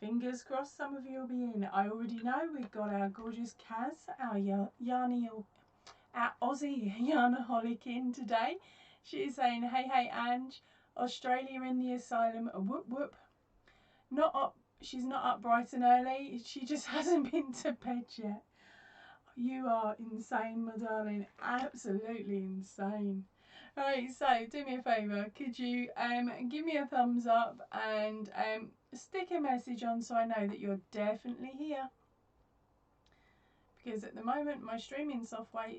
Fingers crossed some of you will be in. I already know we've got our gorgeous Kaz, our Aussie yarnaholic in today. She is saying, hey, hey, Ange, Australia in the asylum, whoop, whoop. Not up, she's not up bright and early. She just hasn't been to bed yet. You are insane, my darling. Absolutely insane. Right, so do me a favour. Could you give me a thumbs up and stick a message on so I know that you're definitely here. Because at the moment my streaming software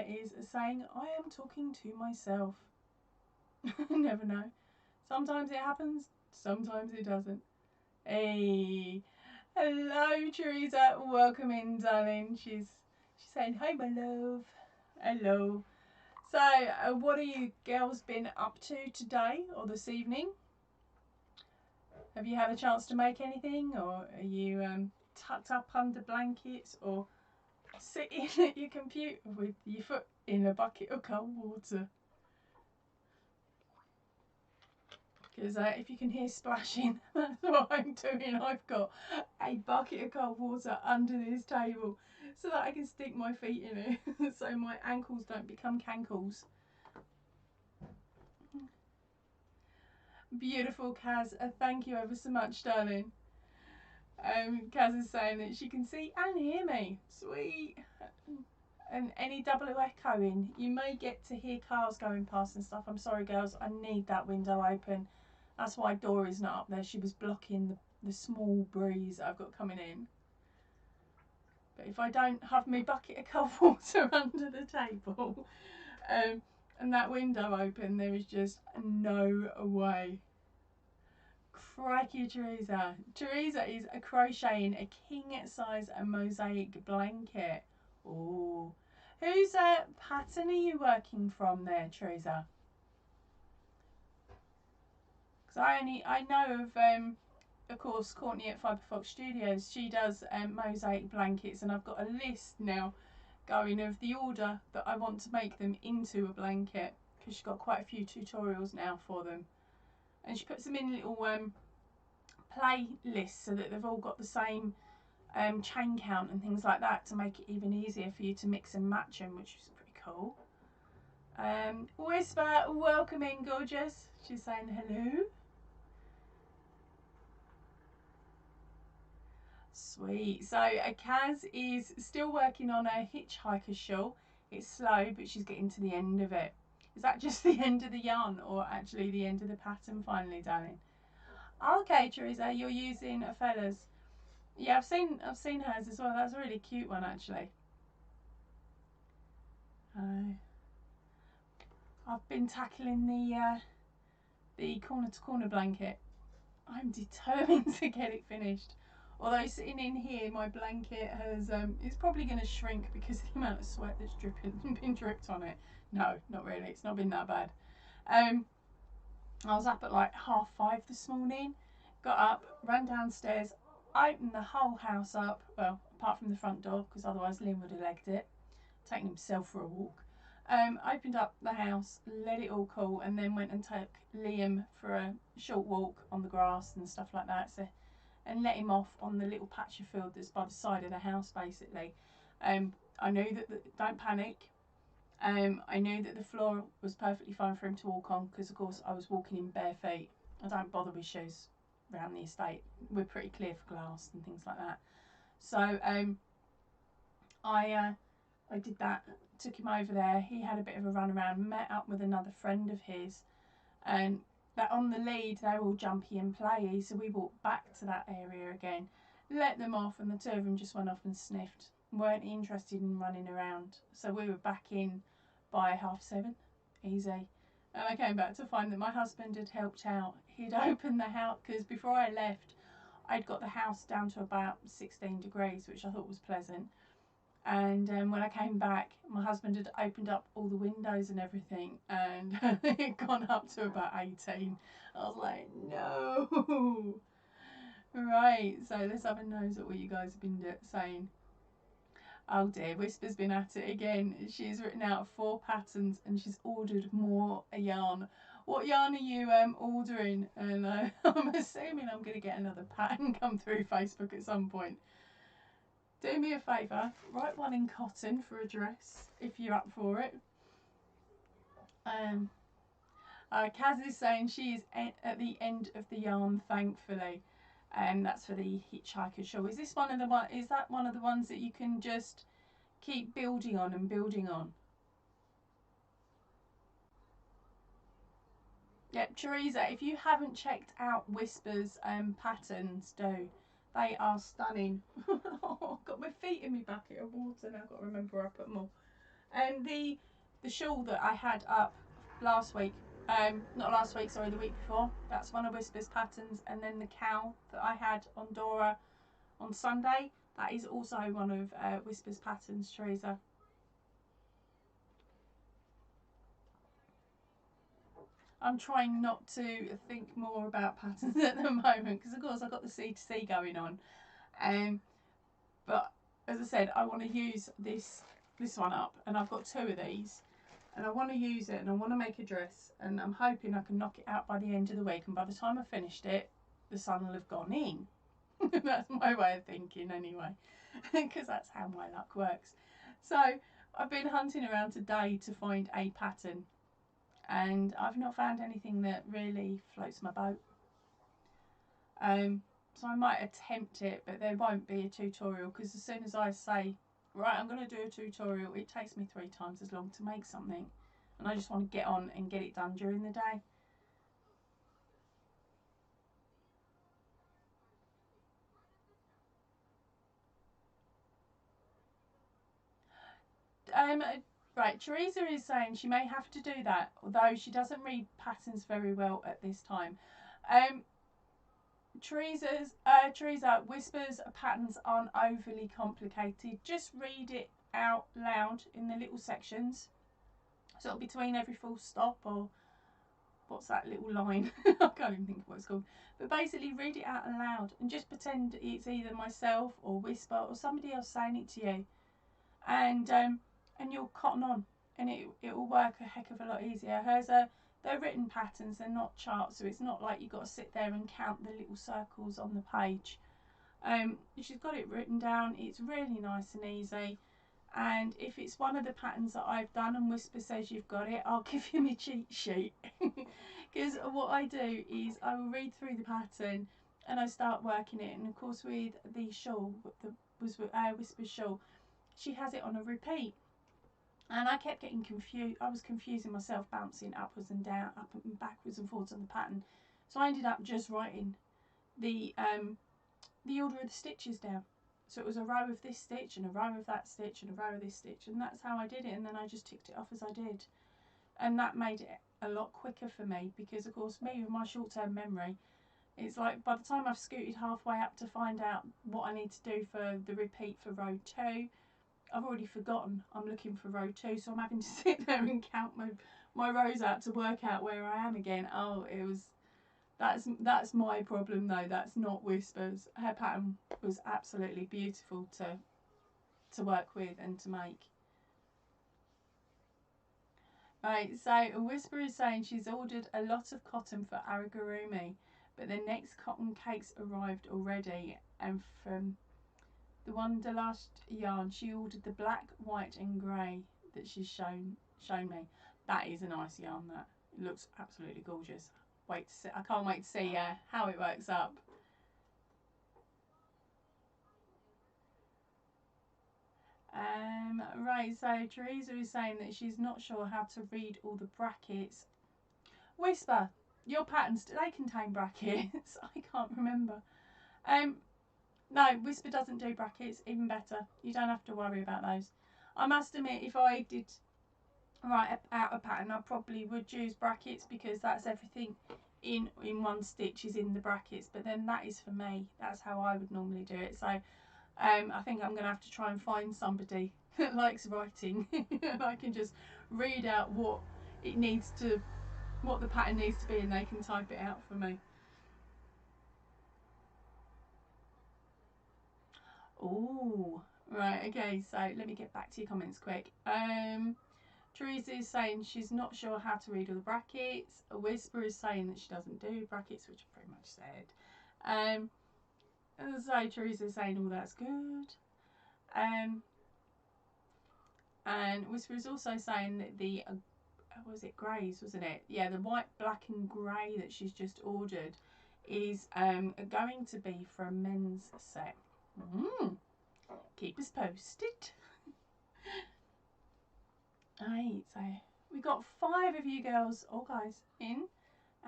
is saying I am talking to myself. Never know. Sometimes it happens, sometimes it doesn't. Hey, hello Teresa, welcome in, darling. She's saying hi, my love. Hello. So, what have you girls been up to today or this evening? Have you had a chance to make anything, or are you tucked up under blankets, or sitting at your computer with your foot in a bucket of cold water? Because if you can hear splashing, that's what I'm doing. I've got a bucket of cold water under this table so that I can stick my feet in it so my ankles don't become cankles. Beautiful, Kaz. Thank you ever so much, darling. Kaz is saying that she can see and hear me. Sweet. And any double echoing, you may get to hear cars going past and stuff. I'm sorry, girls. I need that window open. That's why Dory's not up there. She was blocking the small breeze that I've got coming in. But if I don't have my bucket of cold water under the table and that window open, there is just no way. Crikey, Teresa. Teresa is crocheting a king-size mosaic blanket. Oh, whose pattern are you working from there, Teresa? Because I know of course, Courtney at Fibre Fox Studios. She does mosaic blankets, and I've got a list now going of the order that I want to make them into a blanket, because she's got quite a few tutorials now for them, and she puts them in little playlists so that they've all got the same chain count and things like that to make it even easier for you to mix and match them, which is pretty cool. Whisper, welcome in, gorgeous. She's saying hello. Sweet. So Kaz is still working on a hitchhiker shawl. It's slow, but she's getting to the end of it. Is that just the end of the yarn, or actually the end of the pattern finally, darling? Okay, Teresa, you're using a feathers. Yeah, I've seen hers as well. That's a really cute one, actually. I've been tackling the corner to corner blanket. I'm determined to get it finished. Although sitting in here, my blanket has it's probably going to shrink because of the amount of sweat that's been dripped on it. No, not really. It's not been that bad. I was up at like 5:30 this morning. Got up, ran downstairs, opened the whole house up. Well, apart from the front door, because otherwise Liam would have legged it, taking himself for a walk. Opened up the house, let it all cool, and then went and took Liam for a short walk on the grass and stuff like that. So, and let him off on the little patch of field that's by the side of the house, basically. I knew that, don't panic. I knew that the floor was perfectly fine for him to walk on, because of course I was walking in bare feet. I don't bother with shoes around the estate. We're pretty clear for glass and things like that. So I did that, took him over there. He had a bit of a run around, met up with another friend of his, and that on the lead they're all jumpy and playy, so we walked back to that area again, let them off, and the two of them just went off and sniffed, weren't interested in running around. So we were back in by 7:30, easy. And I came back to find that my husband had helped out. He'd opened the house, because before I left I'd got the house down to about 16 degrees, which I thought was pleasant. And when I came back, my husband had opened up all the windows and everything, and it had gone up to about 18. I was like, no. Right, so let's have a nose at what you guys have been saying. Oh dear, Whisper's been at it again. She's written out 4 patterns and she's ordered more yarn. what yarn are you ordering? And I'm assuming I'm going to get another pattern come through Facebook at some point. Do me a favour, write one in cotton for a dress if you're up for it. Kaz is saying she is at the end of the yarn, thankfully, and that's for the hitchhiker shawl. Is this one of the Is that one of the ones that you can just keep building on and building on? Yep, Teresa, if you haven't checked out Whisper's patterns, do. They are stunning. Oh, I've got my feet in my bucket of water now. I've got to remember where I put them all. And the shawl that I had up last week, not last week, sorry, the week before, that's one of Whisper's patterns. And then the cow that I had on Dora on Sunday, that is also one of Whisper's patterns, Teresa. I'm trying not to think more about patterns at the moment because of course I've got the C2C going on, but as I said, I want to use this one up, and I've got 2 of these, and I want to use it, and I want to make a dress, and I'm hoping I can knock it out by the end of the week, and by the time I finished it, the sun will have gone in. That's my way of thinking anyway, because that's how my luck works. So I've been hunting around today to find a pattern, and I've not found anything that really floats my boat. So I might attempt it, but there won't be a tutorial, because as soon as I say, right, I'm going to do a tutorial, it takes me 3 times as long to make something, and I just want to get on and get it done during the day. Right, Teresa is saying she may have to do that, although she doesn't read patterns very well at this time. Teresa, Whisper's patterns aren't overly complicated. Just read it out loud in the little sections, sort of between every full stop, or what's that little line? I can't even think of what it's called. But basically read it out loud and just pretend it's either myself or Whisper or somebody else saying it to you. And you'll cotton on, and it will work a heck of a lot easier. They're written patterns, they're not charts, so it's not like you've got to sit there and count the little circles on the page. She's got it written down. It's really nice and easy, and if it's one of the patterns that I've done and Whisper says you've got it, I'll give you my cheat sheet. Because what I do is I will read through the pattern and I start working it, and of course with the shawl, Whisper's shawl, she has it on a repeat. And I kept getting confused. I was confusing myself, bouncing upwards and down, up and backwards and forwards on the pattern. So I ended up just writing the order of the stitches down. So it was a row of this stitch and a row of that stitch and a row of this stitch, and that's how I did it. And then I just ticked it off as I did, and that made it a lot quicker for me, because of course me with my short-term memory, it's like by the time I've scooted halfway up to find out what I need to do for the repeat for row 2, I've already forgotten I'm looking for row 2, so I'm having to sit there and count my rows out to work out where I am again. Oh, that's my problem though. That's not Whisper's. Her pattern was absolutely beautiful to work with and to make. Right, so Whisper is saying she's ordered a lot of cotton for Aragurumi, but the next cotton cakes arrived already, and from the Wanderlust yarn, she ordered the black, white and grey that she's shown me. That is a nice yarn. That it looks absolutely gorgeous. Wait to see, I can't wait to see how it works up. Right, so Teresa is saying that she's not sure how to read all the brackets. Whisper, your patterns, do they contain brackets? I can't remember. No, Whisper doesn't do brackets, even better. You don't have to worry about those. I must admit, if I did write out a pattern, I probably would use brackets, because that's everything in one stitch is in the brackets, but then that is for me. That's how I would normally do it. So I think I'm going to have to try and find somebody that likes writing and I can just read out what the pattern needs to be, and they can type it out for me. Oh, right, okay, so let me get back to your comments quick. Teresa is saying she's not sure how to read all the brackets. A Whisper is saying that she doesn't do brackets, which I pretty much said. And so Teresa is saying all that's good. And Whisper is also saying that the was it greys, wasn't it? Yeah, the white, black and grey that she's just ordered is going to be for a men's set. Keep us posted. Right, so we got 5 of you girls or guys in,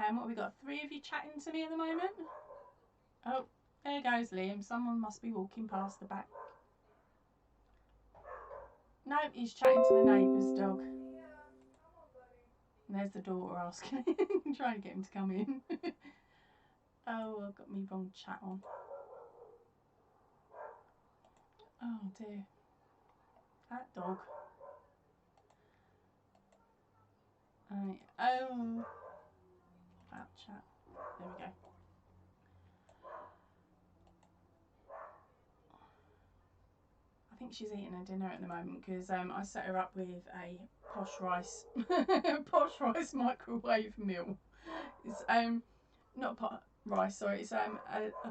and what we got, 3 of you chatting to me at the moment. Oh, there goes Liam. Someone must be walking past the back. No, he's chatting to the neighbour's dog. And there's the daughter asking him, trying to get him to come in. Oh, I've got me wrong chat on. Oh dear. That dog. Right. Oh. That chat. There we go. I think she's eating her dinner at the moment because I set her up with a posh rice microwave meal. It's not rice, sorry. It's a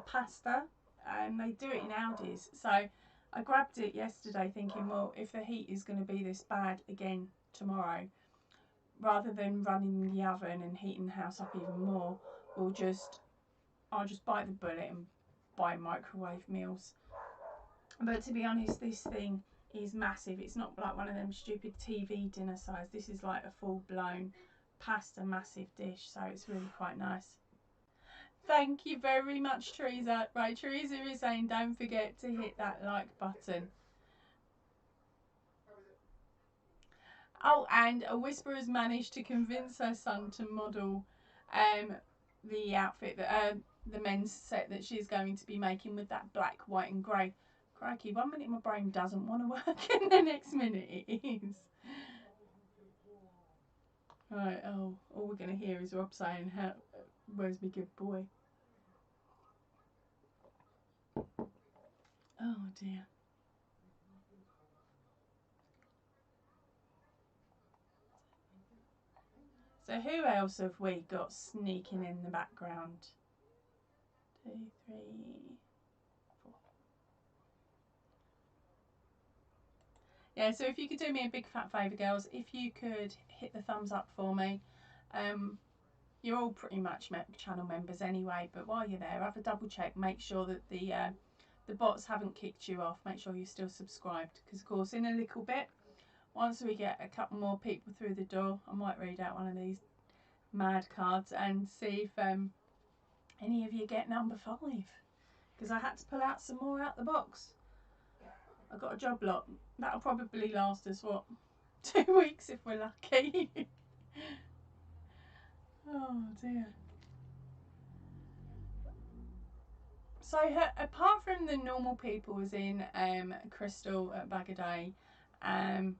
pasta, and they do it in Aldi's. So I grabbed it yesterday, thinking, well, if the heat is going to be this bad again tomorrow, rather than running the oven and heating the house up even more, I'll just bite the bullet and buy microwave meals. But to be honest, this thing is massive. It's not like one of them stupid TV dinner size. This is like a full-blown pasta massive dish, so it's really quite nice. Thank you very much, Teresa. Right, Teresa is saying don't forget to hit that like button. Oh, and a Whisper has managed to convince her son to model the outfit that the men's set that she's going to be making with that black, white and grey. Crikey, one minute my brain doesn't want to work and the next minute it is. Right, oh, all we're going to hear is Rob saying, where's me good boy? Oh dear. So who else have we got sneaking in the background? 2, 3, 4. Yeah, so if you could do me a big fat favour, girls, if you could hit the thumbs up for me. You're all pretty much channel members anyway, but while you're there, have a double check, make sure that the bots haven't kicked you off. Make sure you're still subscribed, because of course in a little bit, once we get a couple more people through the door, I might read out one of these mad cards and see if any of you get number 5, because I had to pull out some more out the box. I got a job lot. That'll probably last us, what, 2 weeks if we're lucky. Oh dear. So apart from the normal people as in Crystal at Bag a Day, and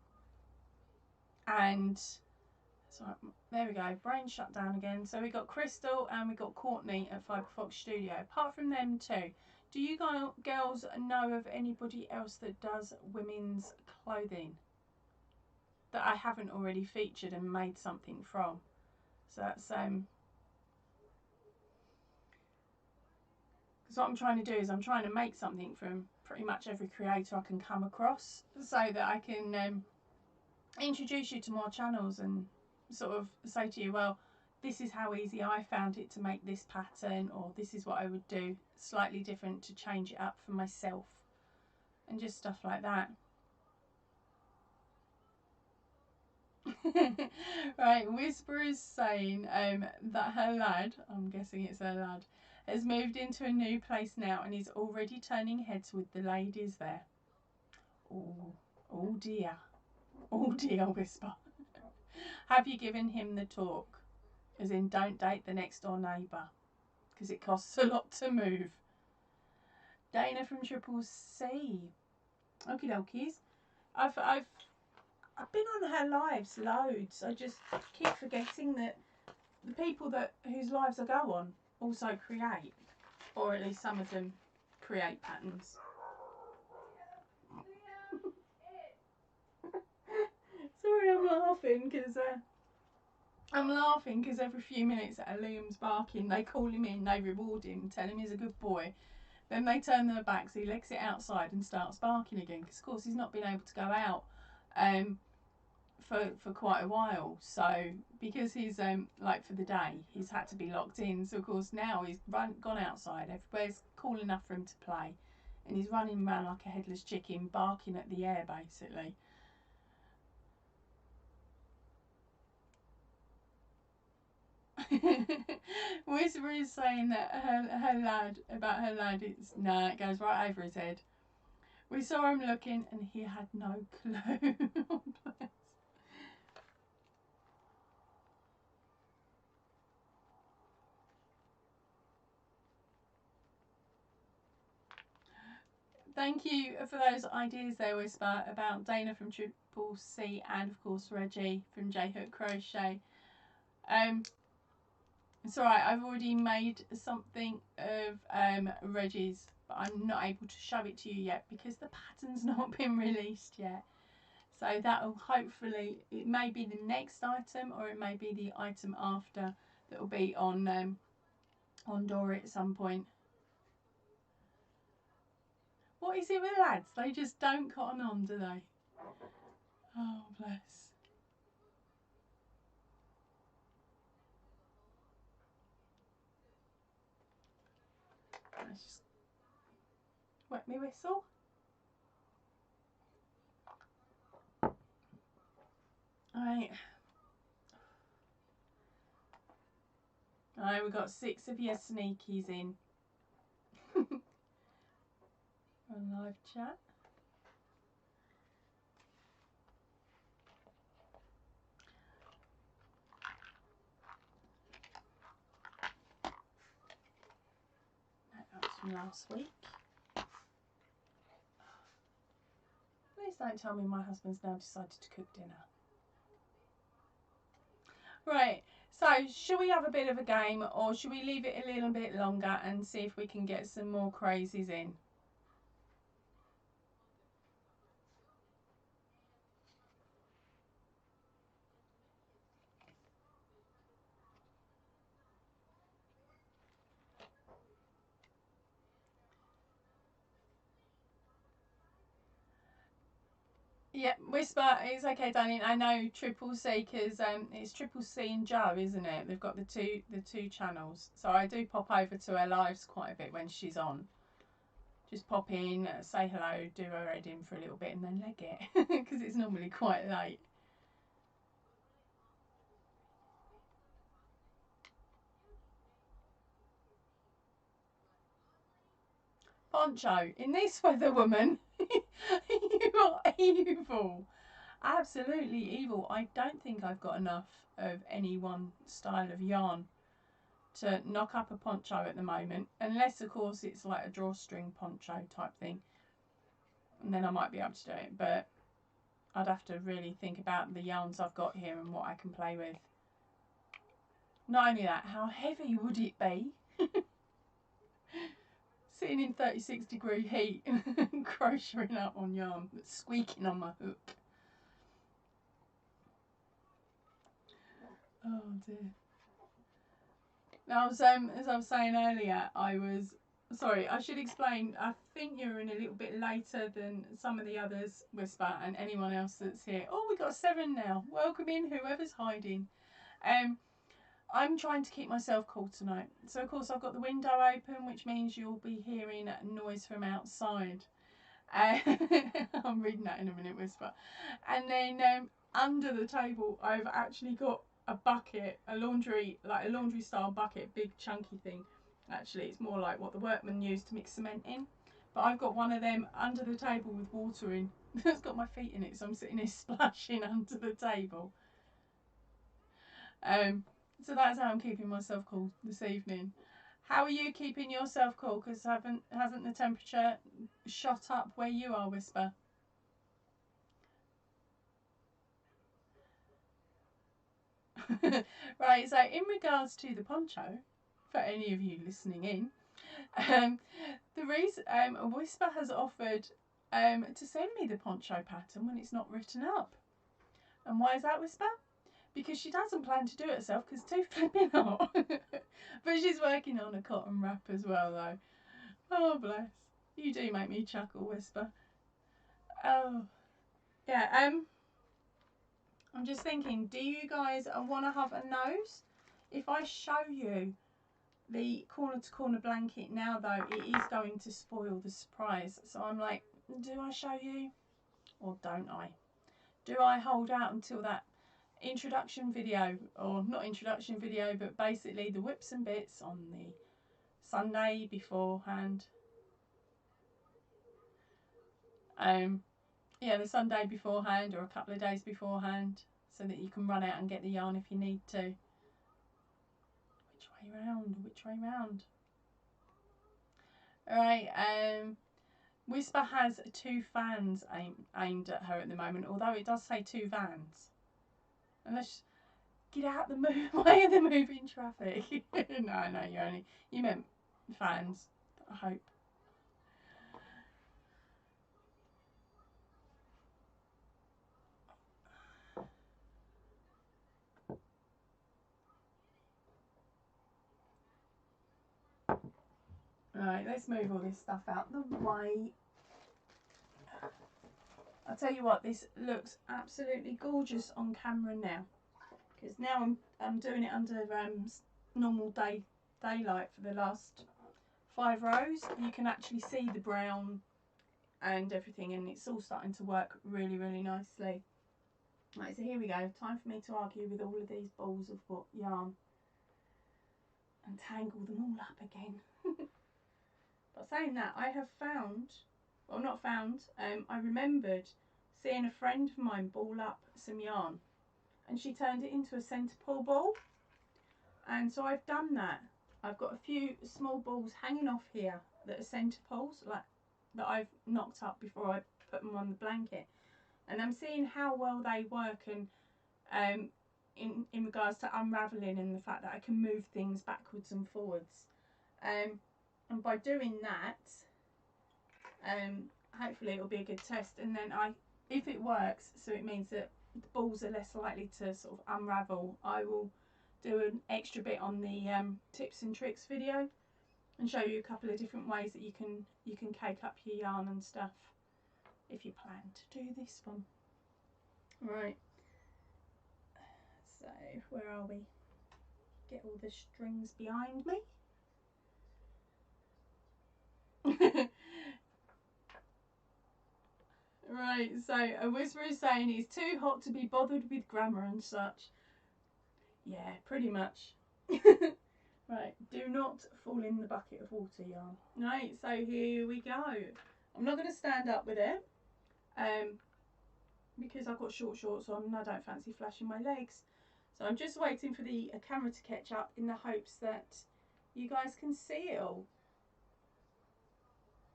sorry, there we go, brain shut down again. So we got Crystal and we got Courtney at Fiberfox Studio. Apart from them 2, do you girls know of anybody else that does women's clothing that I haven't already featured and made something from? So that's because what I'm trying to do is I'm trying to make something from pretty much every creator I can come across, so that I can introduce you to more channels and sort of say to you, well, this is how easy I found it to make this pattern, or this is what I would do slightly different to change it up for myself, and just stuff like that. Right, Whisper is saying that her lad, I'm guessing it's her lad, has moved into a new place now and is already turning heads with the ladies there. Oh dear. Oh dear, Whisper. Have you given him the talk? As in, don't date the next door neighbour, because it costs a lot to move. Dana from Triple C. Okie dokies. I've been on her lives loads. I just keep forgetting that the people whose lives I go on also create, or at least some of them create patterns. Sorry, Sorry, I'm laughing because every few minutes Liam's barking, they call him in, they reward him, tell him he's a good boy. Then they turn their backs, he legs it outside and starts barking again because of course he's not been able to go out for quite a while. So because he's like for the day, he's had to be locked in. So of course now he's gone outside, everywhere's cool enough for him to play, and he's running around like a headless chicken, barking at the air basically. Whisper is saying that her lad, it's it goes right over his head. We saw him looking and he had no clue. Thank you for those ideas there, Whisper, about Dana from Triple C and of course Reggie from J Hook Crochet. It's alright, I've already made something of Reggie's, but I'm not able to show it to you yet because the pattern's not been released yet. So that'll hopefully, it may be the next item or it may be the item after that will be on Dory at some point. What is it with lads? They just don't cotton on, do they? Oh, bless. Let's just wet me whistle. Alright. Alright, we've got 6 of your sneakies in. On live chat. That was from last week. Please don't tell me my husband's now decided to cook dinner. Right, so should we have a bit of a game or should we leave it a little bit longer and see if we can get some more crazies in? Yeah, Whisper, it's okay, darling. I know Triple C because it's Triple C and Joe, isn't it? They've got the two channels. So I do pop over to her lives quite a bit when she's on. Just pop in, say hello, do her head in for a little bit and then leg it because it's normally quite late. Poncho, in this weather, woman, you are evil. Absolutely evil. I don't think I've got enough of any one style of yarn to knock up a poncho at the moment, unless of course it's like a drawstring poncho type thing, and then I might be able to do it, but I'd have to really think about the yarns I've got here and what I can play with. Not only that, how heavy would it be? Sitting in 36-degree heat and crocheting up on yarn that's squeaking on my hook. Oh dear. Now, as I was saying earlier, sorry, I should explain, I think you're in a little bit later than some of the others, Whisper, and anyone else that's here. Oh, we got 7 now. Welcome in, whoever's hiding. I'm trying to keep myself cool tonight. So, of course, I've got the window open, which means you'll be hearing noise from outside. I'm reading that in a minute, Whisper. And then under the table, I've actually got a bucket, a laundry style bucket, big chunky thing. Actually, it's more like what the workmen use to mix cement in. But I've got one of them under the table with water in. It's got my feet in it, so I'm sitting here splashing under the table. So that's how I'm keeping myself cool this evening. How are you keeping yourself cool? Because hasn't the temperature shot up where you are, Whisper? Right, so in regards to the poncho, for any of you listening in, the reason Whisper has offered to send me the poncho pattern when it's not written up. And why is that, Whisper? Because she doesn't plan to do it herself because it's too flipping hot. But she's working on a cotton wrap as well though. Oh bless. You do make me chuckle, Whisper. Oh. Yeah, I'm just thinking, do you guys want to have a nose? If I show you the corner to corner blanket now though, it is going to spoil the surprise. So I'm like, do I show you or don't I? Do I hold out until that introduction video, or not introduction video, but basically the whips and bits on the Sunday beforehand? Yeah, the Sunday beforehand or a couple of days beforehand, so that you can run out and get the yarn if you need to. Which way round? Which way round? Alright, Whisper has 2 fans aimed at her at the moment, although it does say 2 vans. And let's get out the way of the moving traffic. No, you meant fans, I hope. Right, let's move all this stuff out the way. I'll tell you what, this looks absolutely gorgeous on camera now, because now I'm doing it under normal daylight for the last 5 rows. You can actually see the brown and everything, and it's all starting to work really, really nicely. Right, so here we go. Time for me to argue with all of these balls of yarn and tangle them all up again. But saying that, I have found, well, not found, I remembered seeing a friend of mine ball up some yarn, and she turned it into a centre pull ball. And so I've done that. I've got a few small balls hanging off here that are centre pulls, like that I've knocked up before I put them on the blanket. And I'm seeing how well they work, and in regards to unravelling and the fact that I can move things backwards and forwards. And by doing that, hopefully it'll be a good test. And then if it works, so it means that the balls are less likely to sort of unravel, I will do an extra bit on the tips and tricks video and show you a couple of different ways that you can cake up your yarn and stuff if you plan to do this one. Right, so where are we? Get all the strings behind me. Right, so a Whisper is saying it's too hot to be bothered with grammar and such. Yeah, pretty much. Right, do not fall in the bucket of water yarn. Right, so here we go. I'm not going to stand up with it because I've got short shorts on and I don't fancy flashing my legs. So I'm just waiting for the camera to catch up in the hopes that you guys can see it all.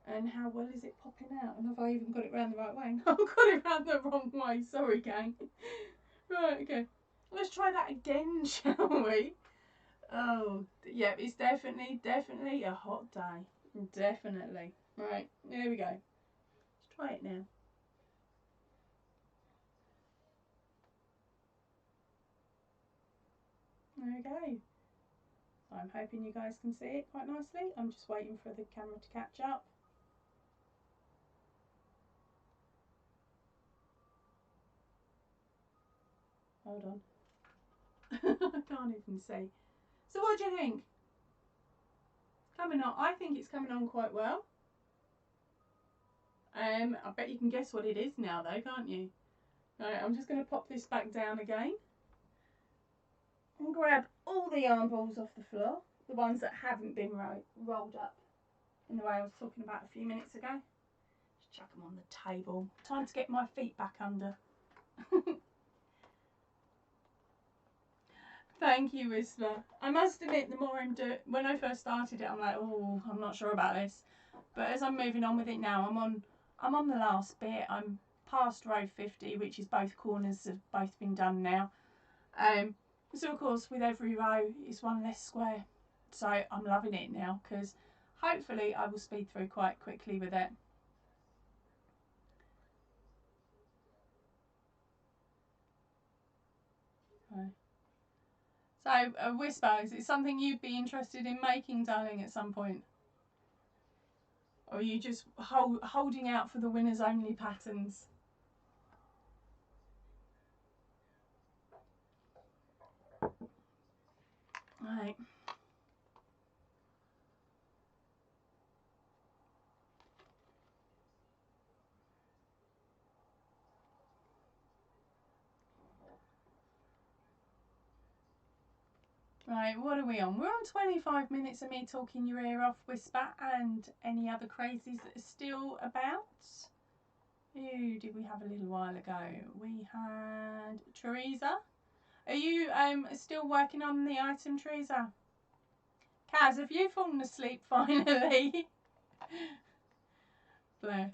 And how well is it popping out? And have I even got it round the right way? No, I've got it round the wrong way. Sorry, gang. Right, okay. Let's try that again, shall we? Oh, yeah, it's definitely a hot day. Definitely. Right, here we go. Let's try it now. There we go. So I'm hoping you guys can see it quite nicely. I'm just waiting for the camera to catch up. Hold on. I can't even see. So what do you think? It's coming on. I think it's coming on quite well. I bet you can guess what it is now though, can't you? Right, I'm just going to pop this back down again and grab all the yarn balls off the floor, the ones that haven't been rolled up in the way I was talking about a few minutes ago. Just chuck them on the table. Time to get my feet back under. Thank you, Whisper. I must admit, the more I'm doing, when I first started it, I'm like, oh, I'm not sure about this. But as I'm moving on with it now, I'm on the last bit. I'm past row 50, which is both corners have both been done now. So of course, with every row is one less square. So I'm loving it now because hopefully I will speed through quite quickly with it. So, Whisper, is it something you'd be interested in making, darling, at some point? Or are you just holding out for the winners only patterns? Right. Right, what are we on? We're on 25 minutes of me talking your ear off, Whisper, and any other crazies that are still about. Who did we have a little while ago? We had Teresa. Are you still working on the item, Teresa? Kaz, have you fallen asleep finally? Bless.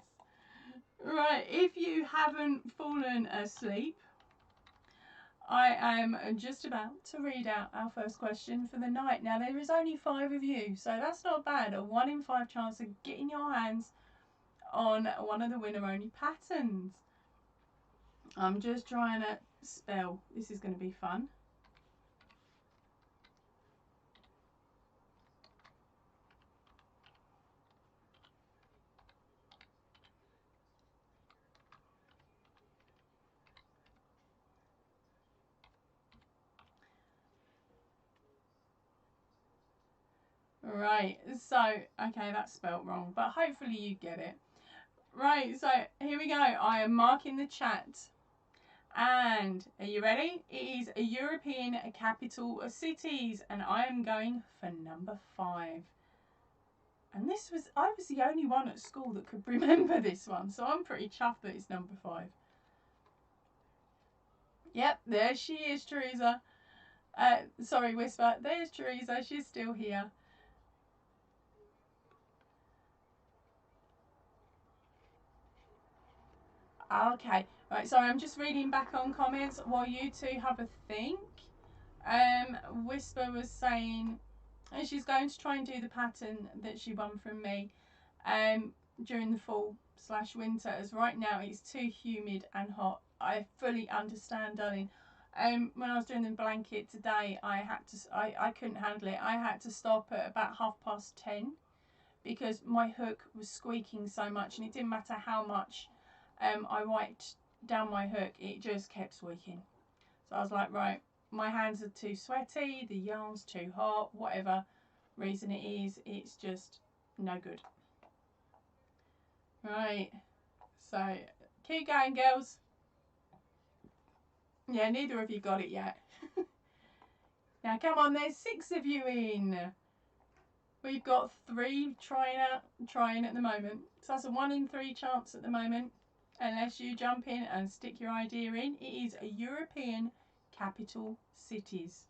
Right, if you haven't fallen asleep, I am just about to read out our first question for the night. Now, there is only 5 of you, so that's not bad. A 1 in 5 chance of getting your hands on one of the winner-only patterns. I'm just trying to spell. This is going to be fun. Right, so, okay, that's spelt wrong, but hopefully you get it. Right, so here we go. I am marking the chat. And are you ready? It is a European capital cities, and I am going for number 5. And I was the only one at school that could remember this one, so I'm pretty chuffed that it's number 5. Yep, there she is, Teresa. Sorry, Whisper. There's Teresa. She's still here. Okay, right, sorry, I'm just reading back on comments while you two have a think. Whisper was saying she's going to try and do the pattern that she won from me during the fall/winter, as right now it's too humid and hot. I fully understand, darling. When I was doing the blanket today, I couldn't handle it. I had to stop at about 10:30 because my hook was squeaking so much, and it didn't matter how much I wiped down my hook, it just kept squeaking. So I was like, right, my hands are too sweaty, the yarn's too hot, whatever reason it is, it's just no good. Right, so keep going, girls. Yeah, neither of you got it yet. Now come on, there's 6 of you in. We've got 3 trying at the moment, so that's a 1 in 3 chance at the moment. Unless you jump in and stick your idea in. It is a European capital cities.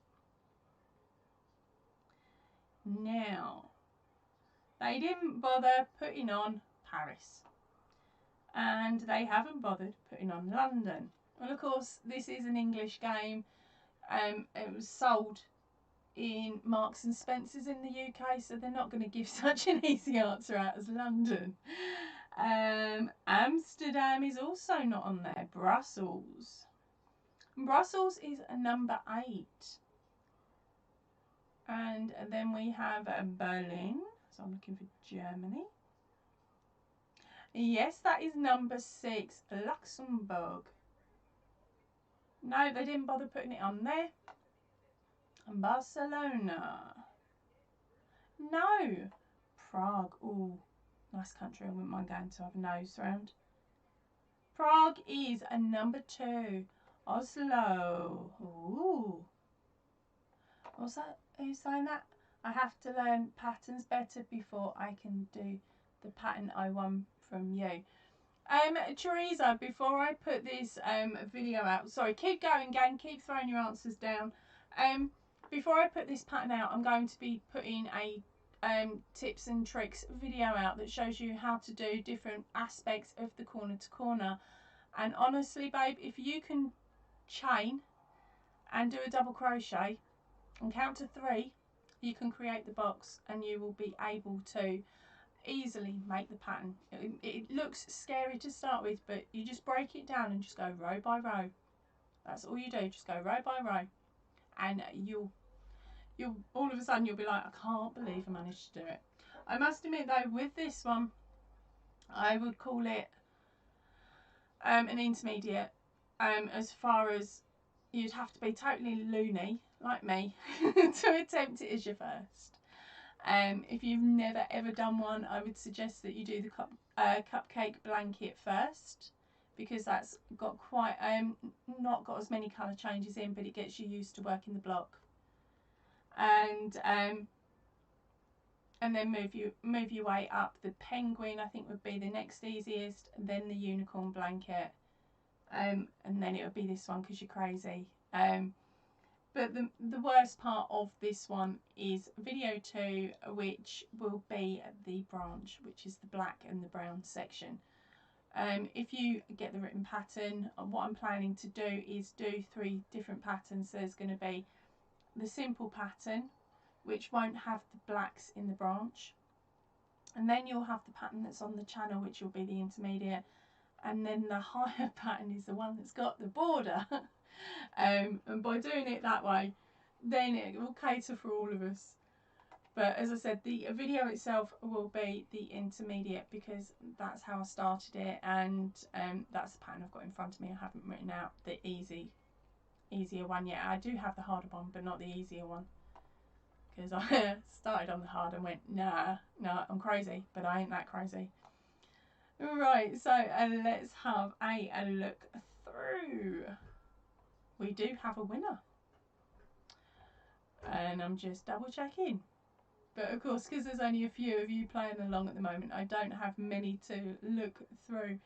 Now, they didn't bother putting on Paris. And they haven't bothered putting on London. Well, of course, this is an English game. It was sold in Marks and Spencer's in the UK, so they're not going to give such an easy answer out as London. Amsterdam is also not on there. Brussels is a number 8. And then we have Berlin. So I'm looking for Germany. Yes, that is number 6. Luxembourg. No, they didn't bother putting it on there. And Barcelona. No. Prague. Oh, nice country. I wouldn't mind going to have a nose round. Prague is a number 2. Oslo. Ooh. What's that? Who's saying that? I have to learn patterns better before I can do the pattern I won from you. Teresa, before I put this video out, sorry, keep going, gang, keep throwing your answers down. Before I put this pattern out, I'm going to be putting a tips and tricks video out that shows you how to do different aspects of the corner to corner. And honestly, babe, if you can chain and do a double crochet and count to 3, you can create the box and you will be able to easily make the pattern. It looks scary to start with, but you just break it down and just go row by row. That's all you do, just go row by row, and you'll you'll all of a sudden you'll be like, I can't believe I managed to do it. I must admit though, with this one, I would call it an intermediate. As far as you'd have to be totally loony like me to attempt it as your first. If you've never ever done one, I would suggest that you do the cupcake blanket first, because that's got quite not got as many colour changes in, but it gets you used to working the block. And then move your way up. The penguin, I think, would be the next easiest, and then the unicorn blanket, and then it would be this one because you're crazy. But the worst part of this one is video 2, which will be the branch, which is the black and the brown section. If you get the written pattern, what I'm planning to do is do 3 different patterns. There's going to be the simple pattern, which won't have the blacks in the branch, and then you'll have the pattern that's on the channel, which will be the intermediate, and then the higher pattern is the one that's got the border. And by doing it that way, then it will cater for all of us. But as I said, the video itself will be the intermediate, because that's how I started it, and that's the pattern I've got in front of me. I haven't written out the easier one yet. I do have the harder one, but not the easier one, because I started on the hard and went, nah, I'm crazy, but I ain't that crazy. Right, so let's have a look through. We do have a winner, and I'm just double checking. But of course, because there's only a few of you playing along at the moment, I don't have many to look through.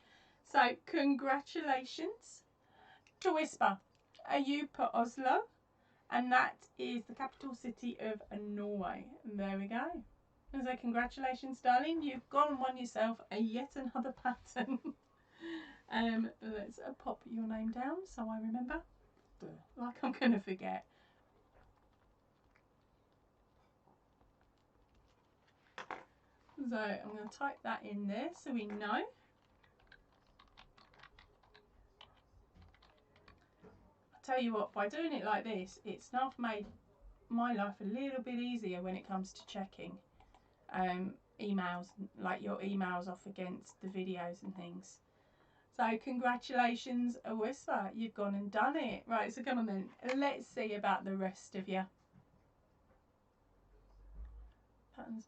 So congratulations to Whisper. You put Oslo, and that is the capital city of Norway. There we go. So congratulations, darling. You've gone and won yourself yet another pattern. Let's pop your name down so I remember. Like I'm going to forget. So I'm going to type that in there so we know. I tell you what, by doing it like this, it's now made my life a little bit easier when it comes to checking emails, like your emails off against the videos and things. So congratulations, Whisper, you've gone and done it. Right, so come on then, let's see about the rest of you. Patterns.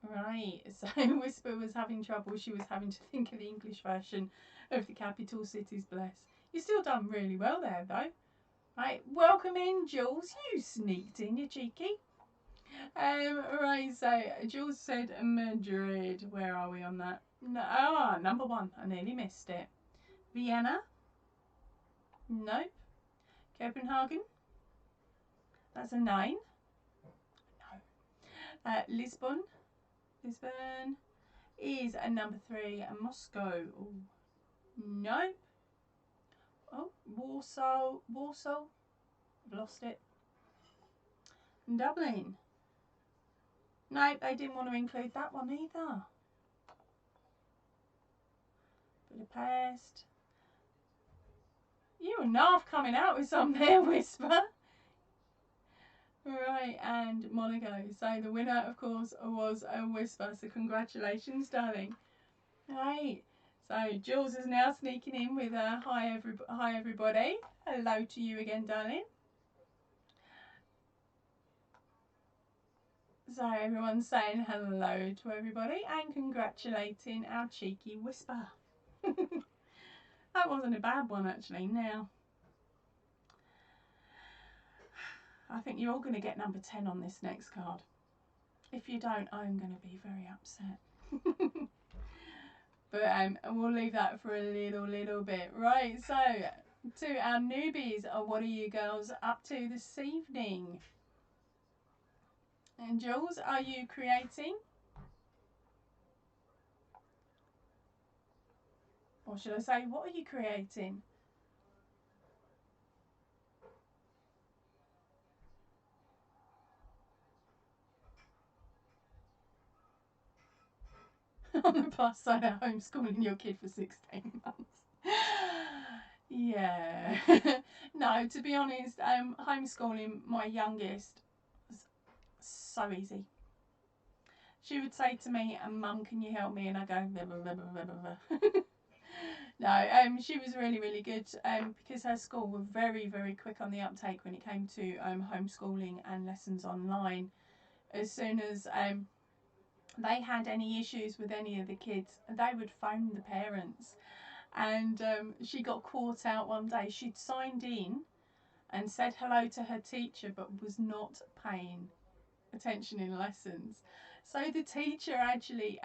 Right, so Whisper was having trouble. She was having to think of the English version of the capital cities, bless. You've still done really well there though. Right, welcome in, Jules. You sneaked in, you cheeky. Right, so Jules said Madrid. Where are we on that? No, number 1. I nearly missed it. Vienna? Nope. Copenhagen? That's a 9. No. Lisbon? Lisbon is a number 3. Moscow? Ooh. Nope. Oh, Warsaw? I've lost it. Dublin? Nope, they didn't want to include that one either. Budapest. You were naff coming out with some there, Whisper. Right, and Monaco. So the winner, of course, was a Whisper. So congratulations, darling. Right. So Jules is now sneaking in with a hi everybody. Hello to you again, darling. So everyone's saying hello to everybody and congratulating our cheeky Whisper. That wasn't a bad one actually. Now, I think you're all going to get number 10 on this next card. If you don't, I'm going to be very upset. But we'll leave that for a little bit. Right, so to our newbies, what are you girls up to this evening? And Jules, are you creating? Or should I say, what are you creating? on the plus side of homeschooling your kid for 16 months. Yeah. No, to be honest, homeschooling my youngest was so easy. She would say to me, Mum, can you help me? And I go, blah, blah, blah, blah, blah, blah. No, she was really, really good because her school were very, very quick on the uptake when it came to homeschooling and lessons online. As soon as they had any issues with any of the kids, they would phone the parents. And she got caught out one day. She'd signed in and said hello to her teacher, but was not paying attention in lessons. So the teacher actually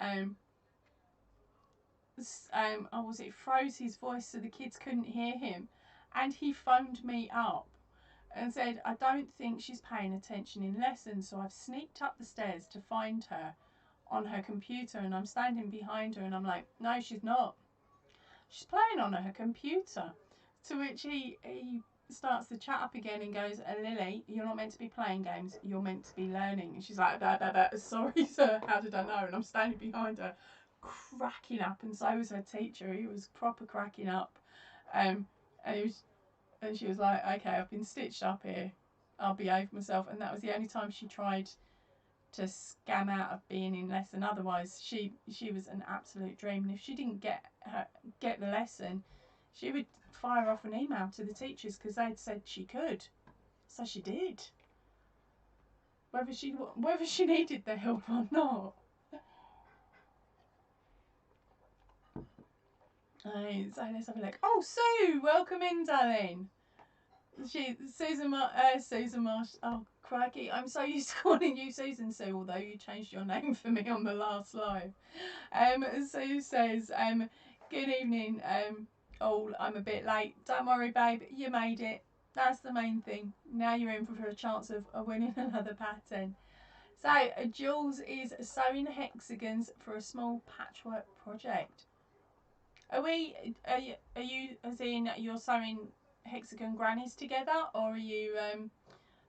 froze his voice so the kids couldn't hear him, and he phoned me up and said, I don't think she's paying attention in lessons, so I've sneaked up the stairs to find her on her computer, and I'm standing behind her, and I'm like, no, she's not. She's playing on her computer. To which he starts the chat up again and goes, Lily, you're not meant to be playing games, you're meant to be learning. And she's like, sorry sir, how did I know? And I'm standing behind her cracking up, and so was her teacher. He was proper cracking up. And she was like, okay, I've been stitched up here, I'll behave myself. And that was the only time she tried to scam out of being in lesson. Otherwise she was an absolute dream, and if she didn't get the lesson, she would fire off an email to the teachers because they'd said she could. So she did, whether she needed the help or not. Right, so let's have a look. Oh, Sue, welcome in, darling. Susan Marsh. Oh, crikey, I'm so used to calling you Susan Sue, although you changed your name for me on the last live. Sue says, good evening, all. I'm a bit late. Don't worry, babe, you made it. That's the main thing. Now you're in for a chance of winning another pattern. So, Jules is sewing hexagons for a small patchwork project. Are you as in you're sewing hexagon grannies together, or are you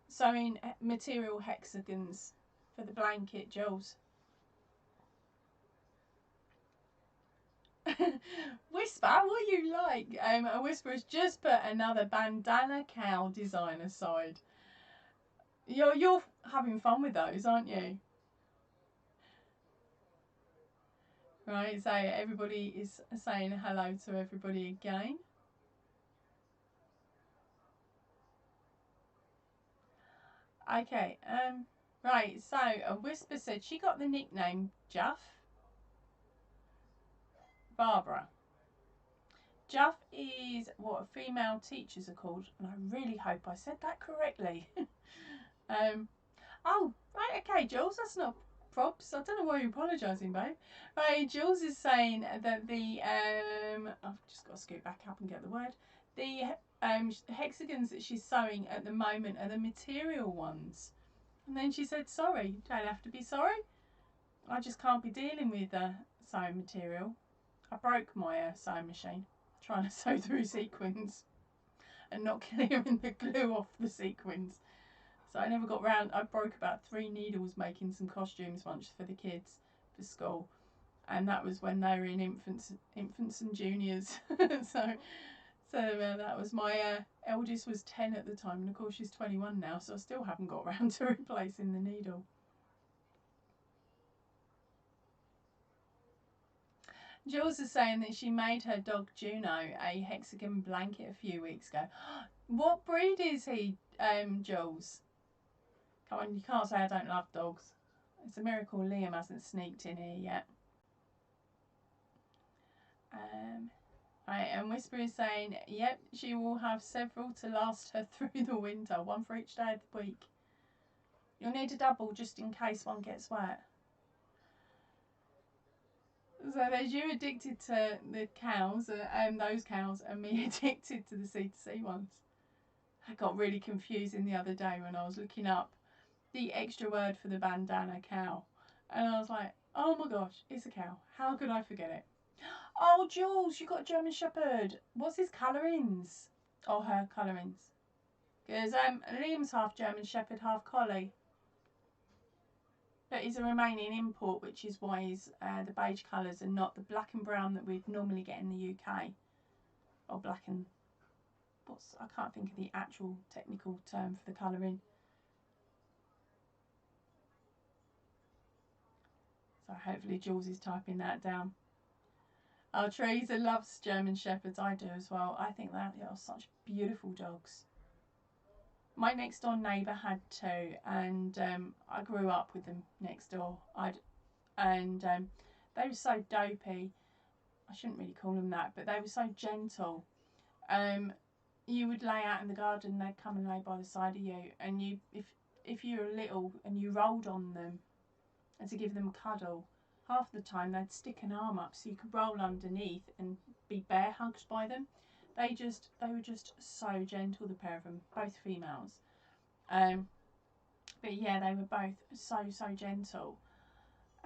sewing material hexagons for the blanket, Jules? Whisper, what you like? A Whisper has just put another bandana cow design aside. You're having fun with those, aren't you? Right, so everybody is saying hello to everybody again. Okay, right, so a Whisper said she got the nickname Juff. Barbara. Juff is what female teachers are called, and I really hope I said that correctly. Oh, right, okay, Jules, that's not props. I don't know why you're apologising, babe. Right, Jules is saying that the, I've just got to scoot back up and get the word. The hexagons that she's sewing at the moment are the material ones. And then she said, sorry, don't have to be sorry. I just can't be dealing with sewing material. I broke my sewing machine trying to sew through sequins and not clearing the glue off the sequins. So I never got round. I broke about 3 needles making some costumes once for the kids for school, and that was when they were in infants and juniors. so that was my eldest was 10 at the time, and of course she's 21 now. So I still haven't got round to replacing the needle. Jules is saying that she made her dog Juno a hexagon blanket a few weeks ago. What breed is he, Jules? Come on, you can't say I don't love dogs. It's a miracle Liam hasn't sneaked in here yet. Right, and Whisper is saying, yep, she will have several to last her through the winter, one for each day of the week. You'll need a double just in case one gets wet. So there's you addicted to the cows, those cows, and me addicted to the C2C ones. I got really confusing the other day when I was looking up the extra word for the bandana cow, and I was like, oh my gosh, it's a cow. How could I forget it? Oh, Jules, you got a German Shepherd. What's his colourings? Or her colourings? Because Liam's half German Shepherd, half collie. but he's a Romanian import, which is why he's the beige colours and not the black and brown that we'd normally get in the UK. Or black and... I can't think of the actual technical term for the colouring. So hopefully Jules is typing that down. Oh, Teresa loves German Shepherds. I do as well. I think that they are such beautiful dogs. My next door neighbour had two, and I grew up with them next door. They were so dopey. I shouldn't really call them that, but they were so gentle. You would lay out in the garden, they'd come and lay by the side of you, and if you were little and you rolled on them and to give them a cuddle, half the time they'd stick an arm up so you could roll underneath and be bear hugged by them. They were just so gentle, the pair of them, both females. But yeah, they were both so gentle,